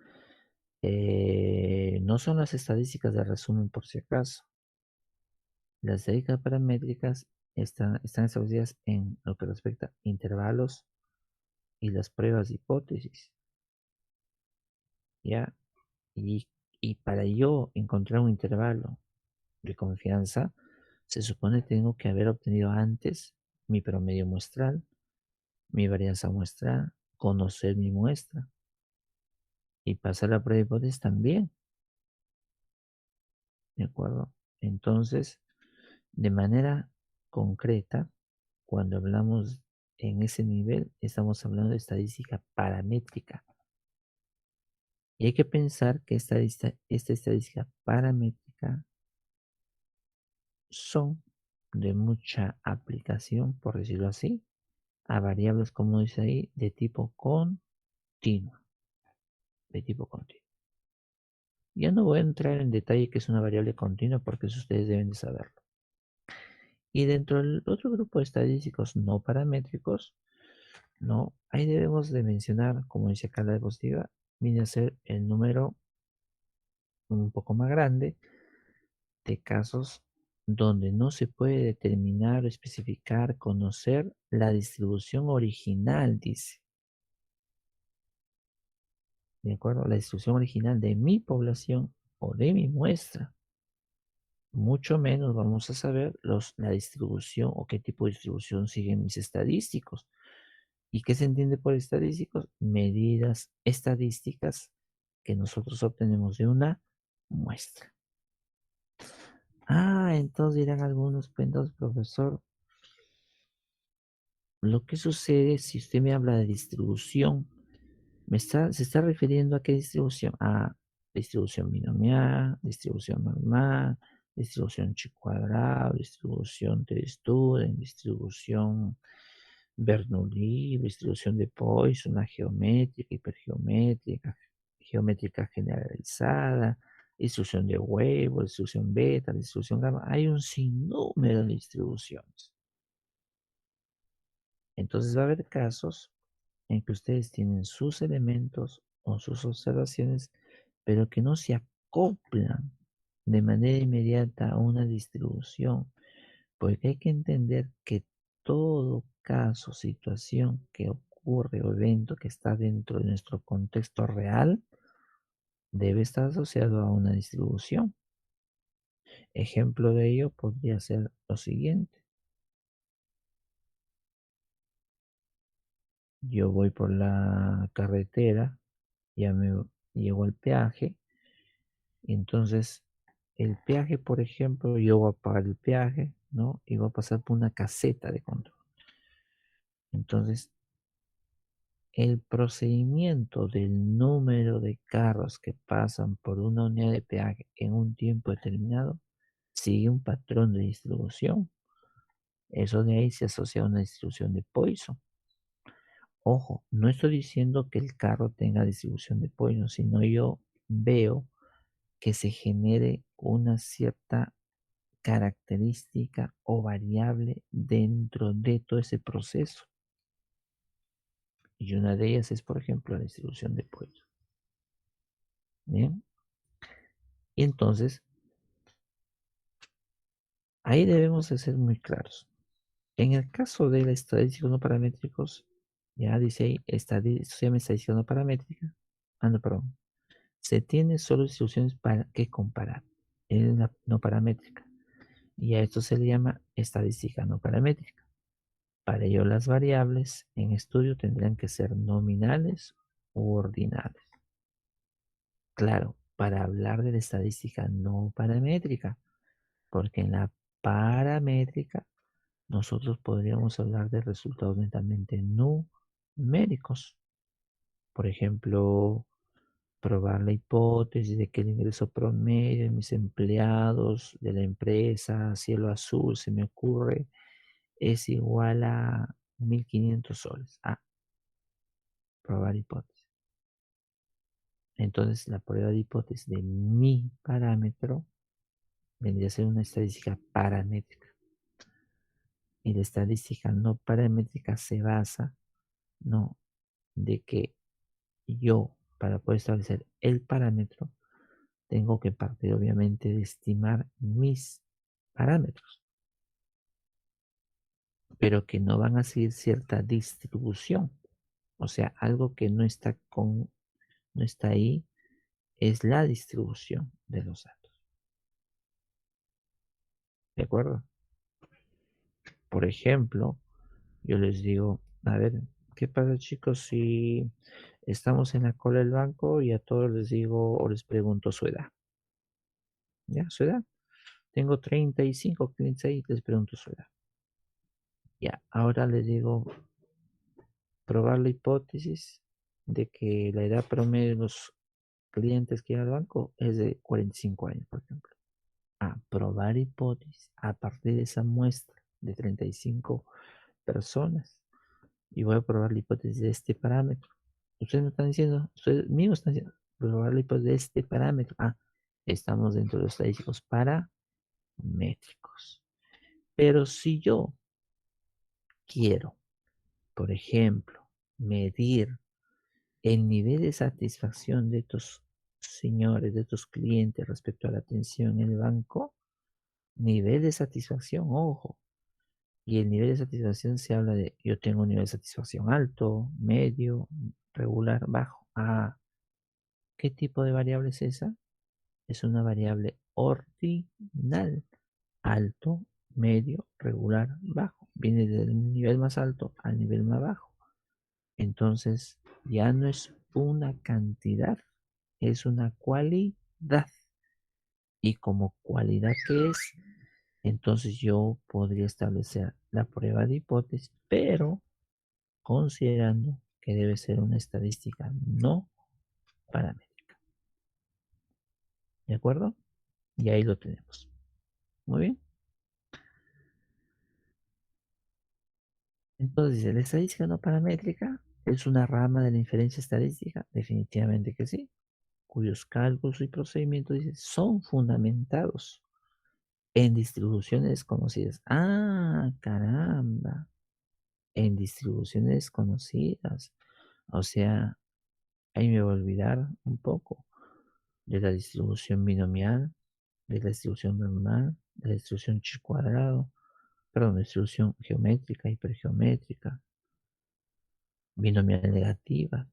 A: No son las estadísticas de resumen por si acaso. Las estadísticas paramétricas están establecidas en lo que respecta a intervalos y las pruebas de hipótesis, ¿ya? Y para yo encontrar un intervalo de confianza, se supone que tengo que haber obtenido antes mi promedio muestral, mi varianza muestral, conocer mi muestra y pasar la prueba de hipótesis también. ¿De acuerdo? Entonces, de manera concreta, cuando hablamos en ese nivel, estamos hablando de estadística paramétrica. Y hay que pensar que esta estadística paramétrica son de mucha aplicación, por decirlo así, a variables, como dice ahí, de tipo continuo. De tipo continuo. Ya no voy a entrar en detalle qué es una variable continua porque eso ustedes deben de saberlo. Y dentro del otro grupo de estadísticos no paramétricos, no, ahí debemos de mencionar, como dice acá la diapositiva, viene a ser el número un poco más grande de casos donde no se puede determinar o especificar, conocer la distribución original, dice. ¿De acuerdo? La distribución original de mi población o de mi muestra. Mucho menos vamos a saber la distribución o qué tipo de distribución siguen mis estadísticos. ¿Y qué se entiende por estadísticos? Medidas estadísticas que nosotros obtenemos de una muestra. Entonces dirán algunos, pues entonces, profesor, lo que sucede si usted me habla de distribución, se está refiriendo a qué distribución? A distribución binomial, distribución normal, distribución chi cuadrado, distribución de Student, distribución Bernoulli, distribución de Poisson, una geométrica, hipergeométrica, geométrica generalizada, distribución de Weibull, distribución beta, distribución gamma. Hay un sinnúmero de distribuciones. Entonces va a haber casos en que ustedes tienen sus elementos o sus observaciones, pero que no se acoplan de manera inmediata a una distribución, Porque hay que entender que todo caso, situación que ocurre o evento que está dentro de nuestro contexto real debe estar asociado a una distribución. Ejemplo de ello podría ser lo siguiente. Yo voy por la carretera, ya me llego al peaje, y entonces el peaje, por ejemplo, yo voy a pagar el peaje, ¿no? Y voy a pasar por una caseta de control. Entonces, el procedimiento del número de carros que pasan por una unidad de peaje en un tiempo determinado sigue un patrón de distribución. Eso de ahí se asocia a una distribución de Poisson. Ojo, no estoy diciendo que el carro tenga distribución de Poisson, sino yo veo que se genere una cierta característica o variable dentro de todo ese proceso. Y una de ellas es, por ejemplo, la distribución de Poisson. Bien. Y entonces, ahí debemos de ser muy claros. En el caso de la estadística no paramétricos, ya dice ahí, se llama estadística no paramétrica. No, perdón. Se tiene solo distribuciones para que comparar. Es la no paramétrica. Y a esto se le llama estadística no paramétrica. Para ello, las variables en estudio tendrían que ser nominales u ordinales. Claro, para hablar de la estadística no paramétrica, porque en la paramétrica nosotros podríamos hablar de resultados netamente numéricos. Por ejemplo, probar la hipótesis de que el ingreso promedio de mis empleados de la empresa Cielo Azul, se me ocurre, es igual a 1.500 soles. Probar hipótesis. Entonces, la prueba de hipótesis de mi parámetro vendría a ser una estadística paramétrica. Y la estadística no paramétrica se basa, no, de que yo, para poder establecer el parámetro, tengo que partir obviamente de estimar mis parámetros, pero que no van a seguir cierta distribución. O sea, algo que no está ahí es la distribución de los datos. ¿De acuerdo? Por ejemplo, yo les digo, a ver, ¿qué pasa, chicos, si estamos en la cola del banco y a todos les digo o les pregunto su edad? ¿Ya? ¿Su edad? Tengo 35 clientes ahí, les pregunto su edad. Ya, ahora les digo, probar la hipótesis de que la edad promedio de los clientes que llegan al banco es de 45 años, por ejemplo. Probar hipótesis a partir de esa muestra de 35 personas. Y voy a probar la hipótesis de este parámetro. Ustedes me están diciendo, ustedes mismos están diciendo, probar la hipótesis de este parámetro. Estamos dentro de los estadísticos paramétricos. Pero si yo quiero, por ejemplo, medir el nivel de satisfacción de estos señores, de estos clientes respecto a la atención en el banco, nivel de satisfacción, ojo. Y el nivel de satisfacción se habla de, yo tengo un nivel de satisfacción alto, medio, regular, bajo. ¿Qué tipo de variable es esa? Es una variable ordinal. Alto, medio, regular, bajo. Viene del nivel más alto al nivel más bajo. Entonces, ya no es una cantidad, es una cualidad. Y como cualidad que es, entonces yo podría establecer la prueba de hipótesis, pero considerando que debe ser una estadística no paramétrica. ¿De acuerdo? Y ahí lo tenemos. Muy bien. Entonces, ¿la estadística no paramétrica es una rama de la inferencia estadística? Definitivamente que sí, cuyos cálculos y procedimientos son fundamentados en distribuciones conocidas. Caramba. En distribuciones conocidas. O sea, ahí me voy a olvidar un poco de la distribución binomial, de la distribución normal, de la distribución chi cuadrado. perdón, distribución geométrica, hipergeométrica, binomial negativa,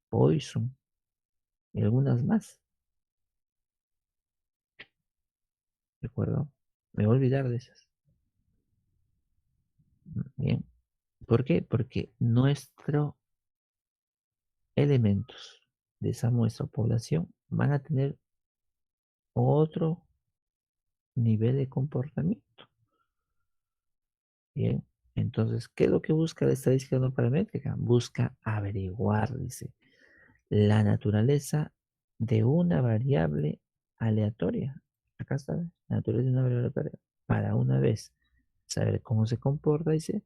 A: Poisson y algunas más. ¿De acuerdo? Me voy a olvidar de esas. Bien. ¿Por qué? Porque nuestros elementos de esa muestra o población van a tener otro nivel de comportamiento. Bien. Entonces, ¿qué es lo que busca la estadística no paramétrica? Busca averiguar, dice, la naturaleza de una variable aleatoria. Acá está, la naturaleza de una variable aleatoria. Para una vez saber cómo se comporta, dice,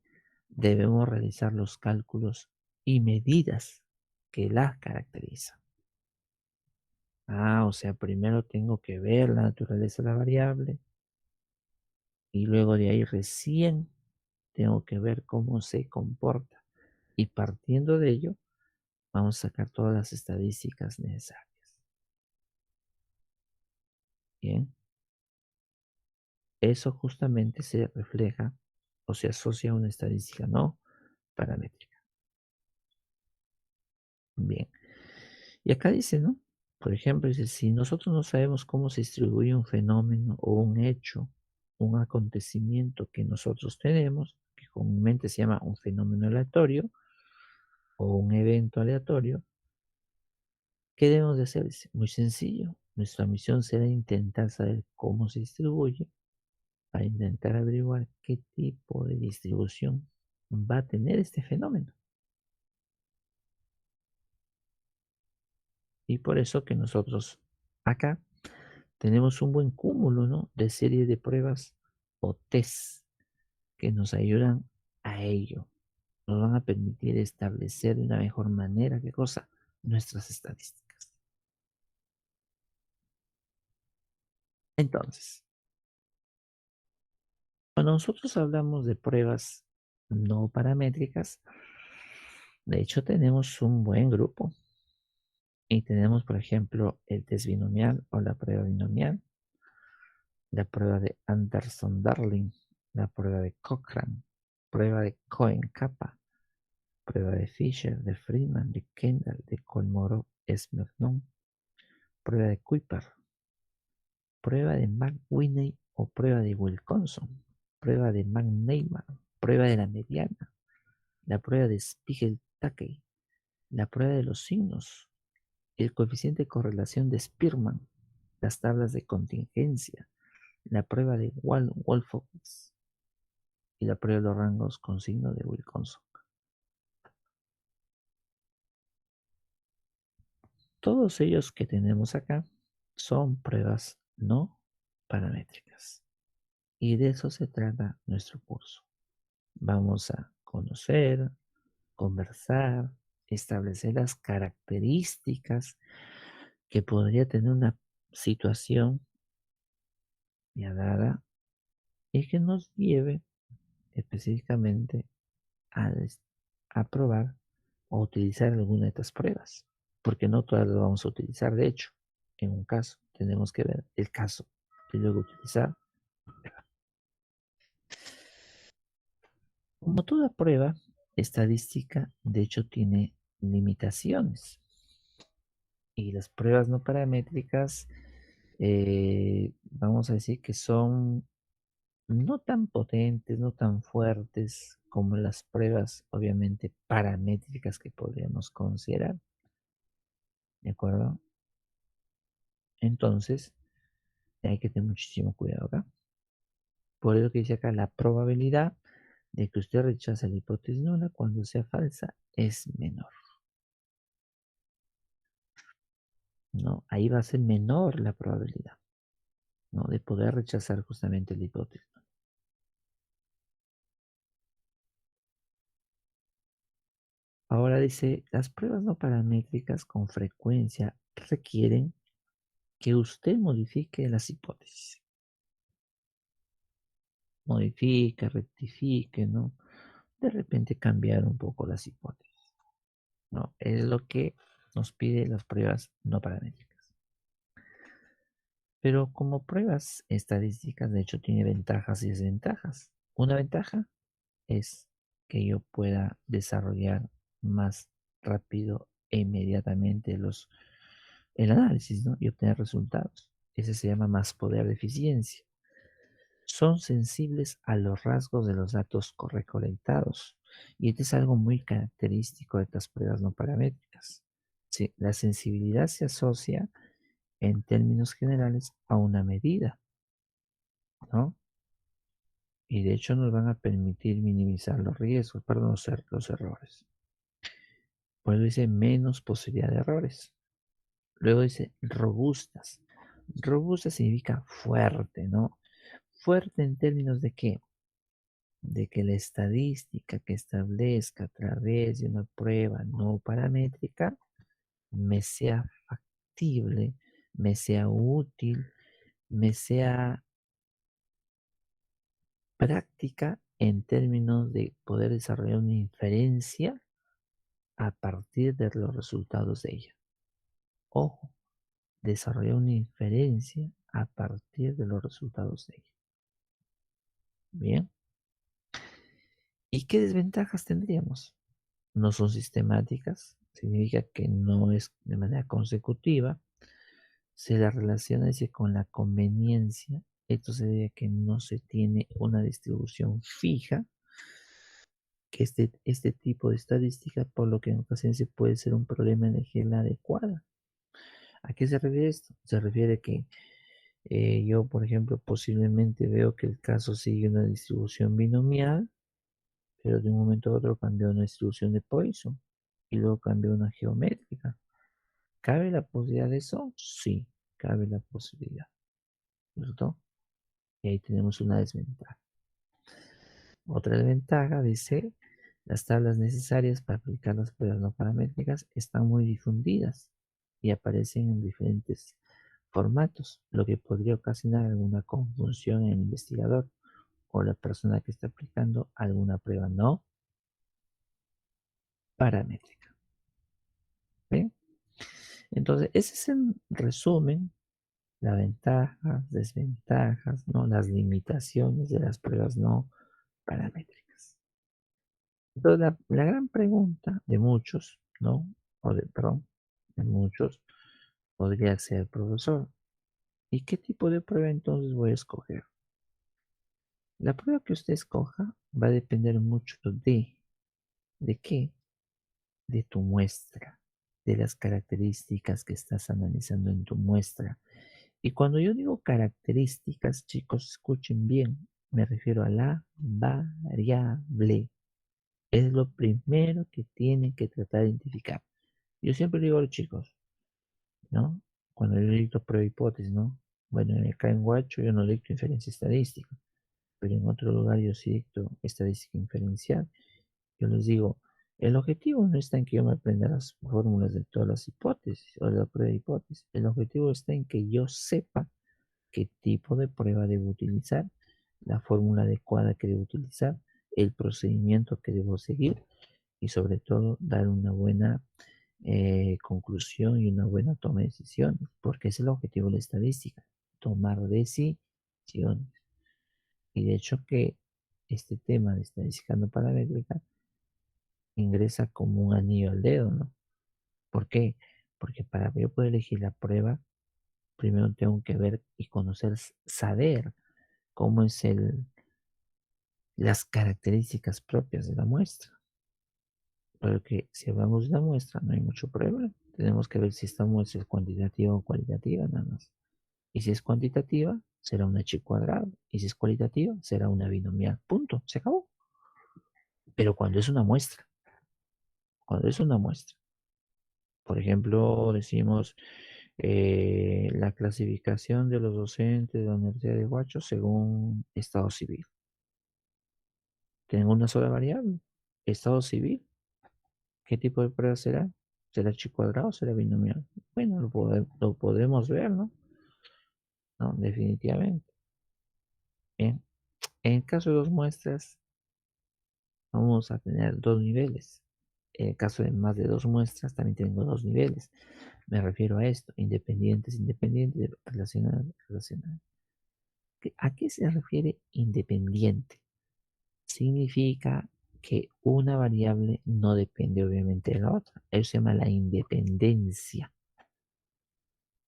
A: debemos realizar los cálculos y medidas que la caracterizan. O sea, primero tengo que ver la naturaleza de la variable y luego de ahí recién tengo que ver cómo se comporta. Y partiendo de ello, vamos a sacar todas las estadísticas necesarias. Bien. Eso justamente se refleja o se asocia a una estadística no paramétrica. Bien. Y acá dice, ¿no? Por ejemplo, dice, si nosotros no sabemos cómo se distribuye un fenómeno o un hecho, un acontecimiento que nosotros tenemos, que comúnmente se llama un fenómeno aleatorio o un evento aleatorio, ¿qué debemos de hacer? Dice, muy sencillo. Nuestra misión será intentar saber cómo se distribuye para intentar averiguar qué tipo de distribución va a tener este fenómeno. Y por eso que nosotros acá tenemos un buen cúmulo, ¿no?, de series de pruebas o test que nos ayudan a ello. Nos van a permitir establecer de una mejor manera, ¿qué cosa? Nuestras estadísticas. Entonces, cuando nosotros hablamos de pruebas no paramétricas, de hecho tenemos un buen grupo. Y tenemos, por ejemplo, el test binomial o la prueba binomial, la prueba de Anderson-Darling, la prueba de Cochrane, prueba de Cohen-Kappa, prueba de Fisher, de Friedman, de Kendall, de Kolmogorov-Smirnov, prueba de Kuiper, prueba de McWhinney o prueba de Wilkinson, prueba de McNeymar, prueba de la mediana, la prueba de Spiegel-Takei, la prueba de los signos, el coeficiente de correlación de Spearman, las tablas de contingencia, la prueba de Wolfowitz y la prueba de los rangos con signo de Wilkinson. Todos ellos que tenemos acá son pruebas no paramétricas. Y de eso se trata nuestro curso. Vamos a conocer, conversar, establecer las características que podría tener una situación ya dada y que nos lleve específicamente a probar o utilizar alguna de estas pruebas, porque no todas las vamos a utilizar. De hecho, en un caso tenemos que ver el caso y luego utilizar. Como toda prueba estadística, de hecho tiene limitaciones. Y las pruebas no paramétricas, vamos a decir que son no tan potentes, no tan fuertes como las pruebas, obviamente, paramétricas que podríamos considerar. ¿De acuerdo? Entonces, hay que tener muchísimo cuidado acá. Por eso que dice acá, la probabilidad de que usted rechace la hipótesis nula cuando sea falsa es menor. ¿No? Ahí va a ser menor la probabilidad, ¿no?, de poder rechazar justamente la hipótesis. Ahora dice, las pruebas no paramétricas con frecuencia requieren que usted modifique las hipótesis. Modifique, rectifique, ¿no? De repente cambiar un poco las hipótesis, ¿no? Es lo que nos pide las pruebas no paramétricas. Pero como pruebas estadísticas, de hecho, tiene ventajas y desventajas. Una ventaja es que yo pueda desarrollar más rápido e inmediatamente el análisis, ¿no? Y obtener resultados. Ese se llama más poder de eficiencia. Son sensibles a los rasgos de los datos recolectados. Y esto es algo muy característico de estas pruebas no paramétricas. Sí, la sensibilidad se asocia en términos generales a una medida, ¿no? Y de hecho nos van a permitir minimizar los riesgos, perdón, los errores. Por eso dice menos posibilidad de errores. Luego dice robustas. Robusta significa fuerte, ¿no? Fuerte en términos de qué? De que la estadística que establezca a través de una prueba no paramétrica me sea factible, me sea útil, me sea práctica en términos de poder desarrollar una inferencia a partir de los resultados de ella. Ojo, desarrollar una inferencia a partir de los resultados de ella. Bien. ¿Y qué desventajas tendríamos? No son sistemáticas, significa que no es de manera consecutiva. Se la relaciona con la conveniencia. Esto se debe a que no se tiene una distribución fija, que este tipo de estadística, por lo que en ocasiones puede ser un problema elegir la adecuada. ¿A qué se refiere esto? Se refiere a que yo, por ejemplo, posiblemente veo que el caso sigue una distribución binomial, pero de un momento a otro cambió a una distribución de Poisson y luego cambió a una geométrica. ¿Cabe la posibilidad de eso? Sí, cabe la posibilidad, ¿cierto? Y ahí tenemos una desventaja. Otra desventaja dice, las tablas necesarias para aplicar las pruebas no paramétricas están muy difundidas y aparecen en diferentes formatos, lo que podría ocasionar alguna confusión en el investigador o la persona que está aplicando alguna prueba no paramétrica. ¿Bien? Entonces, ese es en resumen las ventajas, desventajas, ¿no? Las limitaciones de las pruebas no paramétricas. Entonces, la gran pregunta de muchos, ¿no? Perdón, de muchos, podría ser, profesor, ¿y qué tipo de prueba entonces voy a escoger? La prueba que usted escoja va a depender mucho ¿de qué? De tu muestra, de las características que estás analizando en tu muestra. Y cuando yo digo características, chicos, escuchen bien, me refiero a la variable. Es lo primero que tienen que tratar de identificar. Yo siempre digo a los chicos, ¿no? Cuando yo dicto prueba hipótesis, ¿no? Bueno, acá en Guacho yo no dicto inferencia estadística, pero en otro lugar yo sí dicto estadística inferencial. Yo les digo, el objetivo no está en que yo me aprenda las fórmulas de todas las hipótesis o de la prueba de hipótesis. El objetivo está en que yo sepa qué tipo de prueba debo utilizar, la fórmula adecuada que debo utilizar, el procedimiento que debo seguir y sobre todo dar una buena conclusión y una buena toma de decisiones, porque es el objetivo de la estadística, tomar decisiones. Y de hecho que este tema de estadística no paramétrica ingresa como un anillo al dedo, ¿no? ¿Por qué? Porque para yo poder elegir la prueba, primero tengo que ver y conocer, saber cómo es las características propias de la muestra. Porque si hablamos de la muestra, no hay mucho problema. Tenemos que ver si esta muestra es cuantitativa o cualitativa, nada más. Y si es cuantitativa, será una chi cuadrado. Y si es cualitativa, será una binomial. Punto. Se acabó. Pero cuando es una muestra, por ejemplo, decimos la clasificación de los docentes de la Universidad de Huacho según estado civil. Tengo una sola variable, estado civil. ¿Qué tipo de prueba será? ¿Será chi cuadrado o será binomial? Bueno, lo podremos ver, ¿no? No, definitivamente. Bien. En el caso de dos muestras, vamos a tener dos niveles. En el caso de más de dos muestras, también tengo dos niveles. Me refiero a esto, independientes, relacionadas. ¿A qué se refiere independiente? significa que una variable no depende obviamente de la otra. Eso se llama la independencia.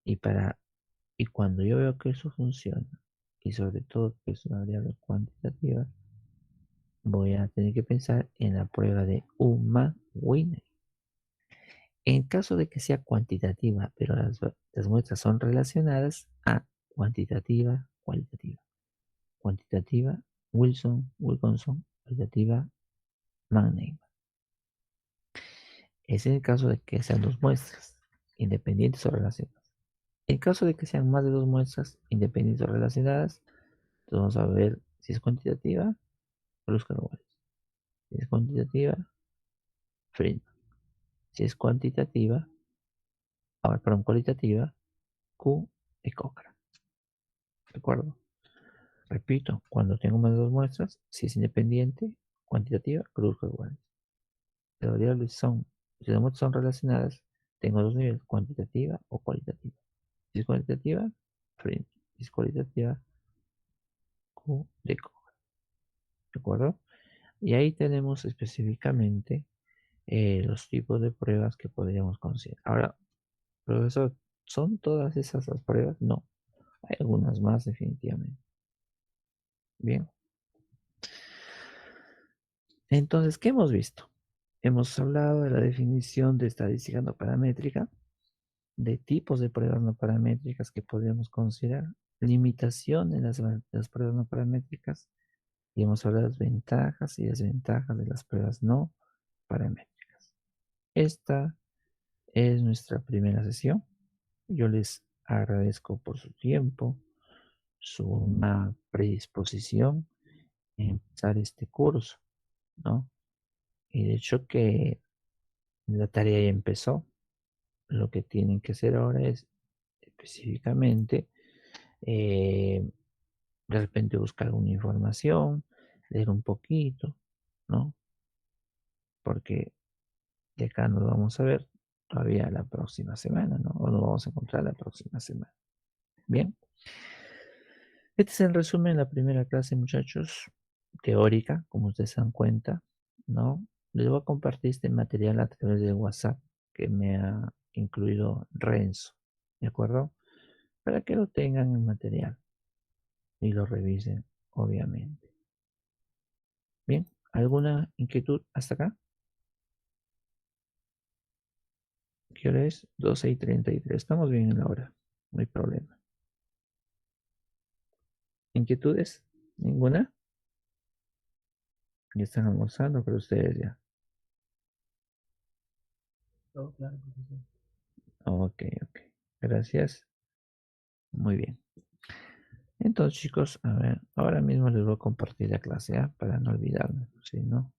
A: Y cuando yo veo que eso funciona, y sobre todo que es una variable cuantitativa, voy a tener que pensar en la prueba de Ullmann-Wiener. En caso de que sea cuantitativa, pero las muestras son relacionadas a cuantitativa, cualitativa. Cuantitativa, Wilson, Wilkinson, cualitativa, Mannheim. Es en el caso de que sean dos muestras, independientes o relacionadas. En caso de que sean más de dos muestras, independientes o relacionadas, entonces vamos a ver si es cuantitativa, Kruskal-Wallis. Si es cuantitativa, Friedman. Si es cuantitativa, cualitativa, Q de Cochrane. ¿De acuerdo? Repito, cuando tengo más de dos muestras, si es independiente, cuantitativa, Kruskal-Wallis. Las variables si las muestras son relacionadas, tengo dos niveles, cuantitativa o cualitativa. Si es cuantitativa, Friedman. Si es cualitativa, Q de Cochrane. ¿De acuerdo? Y ahí tenemos específicamente los tipos de pruebas que podríamos considerar. Ahora, profesor, ¿son todas esas las pruebas? No, hay algunas más definitivamente. Bien. Entonces, ¿qué hemos visto? Hemos hablado de la definición de estadística no paramétrica, de tipos de pruebas no paramétricas que podríamos considerar, limitación en las pruebas no paramétricas, y hemos hablado de las ventajas y desventajas de las pruebas no paramétricas. Esta es nuestra primera sesión. Yo les agradezco por su tiempo, su predisposición en empezar este curso, ¿no? Y de hecho que la tarea ya empezó. Lo que tienen que hacer ahora es específicamente de repente buscar alguna información, leer un poquito, ¿no? Porque de acá nos vamos a ver todavía la próxima semana, ¿no? O nos vamos a encontrar la próxima semana. Bien. Este es el resumen de la primera clase, muchachos, teórica, como ustedes se dan cuenta, ¿no? Les voy a compartir este material a través de WhatsApp que me ha incluido Renzo, ¿de acuerdo? Para que lo tengan en material y lo revisen, obviamente. Bien, ¿alguna inquietud hasta acá? ¿Qué hora es? 12:33. Estamos bien en la hora, no hay problema. ¿Inquietudes? ¿Ninguna? Ya están almorzando, pero ustedes ya.
E: Todo claro, profesor.
A: Ok. Gracias. Muy bien. Entonces, chicos, a ver, ahora mismo les voy a compartir la clase A para no olvidarme, si no,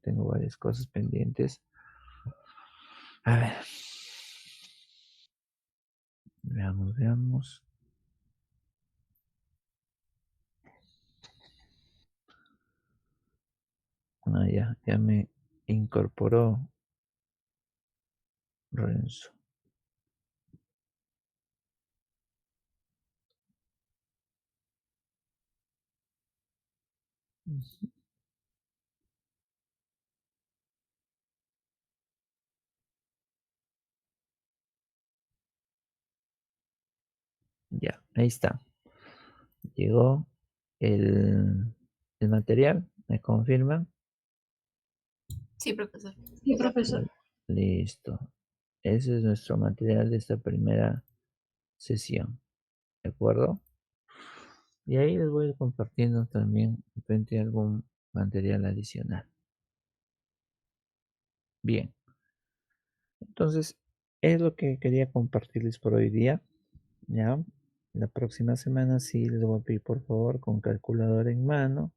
A: tengo varias cosas pendientes. A ver. Veamos. Ya me incorporó Renzo. Ya, ahí está. Llegó el material, ¿me confirman?
D: Sí, profesor.
B: Sí, profesor.
A: Listo. Ese es nuestro material de esta primera sesión. ¿De acuerdo? Y ahí les voy a ir compartiendo también de repente algún material adicional. Bien. Entonces, es lo que quería compartirles por hoy día. ¿Ya? La próxima semana sí les voy a pedir por favor con calculadora en mano,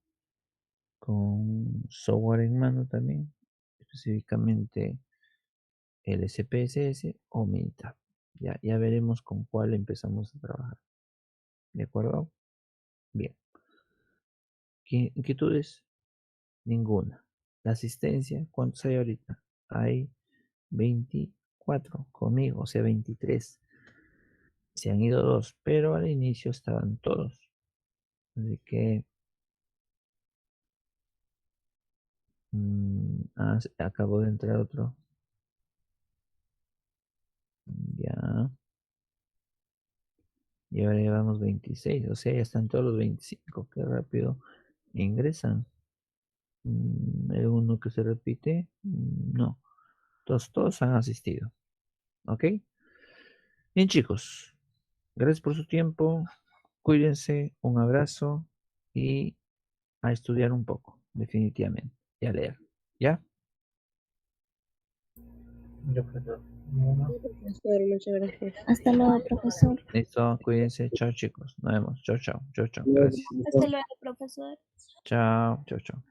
A: con software en mano también, específicamente el SPSS o Minitab. Ya veremos con cuál empezamos a trabajar. ¿De acuerdo? Bien. ¿Inquietudes? Ninguna. La asistencia, ¿cuántos hay ahorita? Hay 24 conmigo, o sea 23. Se han ido 2, pero al inicio estaban todos. Así que Acabó de entrar otro. Ya. Y ahora llevamos 26. O sea, ya están todos los 25. Qué rápido ingresan. ¿Hay uno que se repite? No. Todos han asistido. ¿Ok? Bien, chicos. Gracias por su tiempo. Cuídense. Un abrazo. Y a estudiar un poco. Definitivamente. Y a leer. ¿Ya?
E: Yo creo.
F: Profesor, muchas gracias.
B: Hasta luego, profesor.
A: Listo. Cuídense. Chao, chicos. Nos vemos. Chao, chao. Chao, chao. Gracias.
C: Hasta luego, profesor.
A: Chao, chao, chao.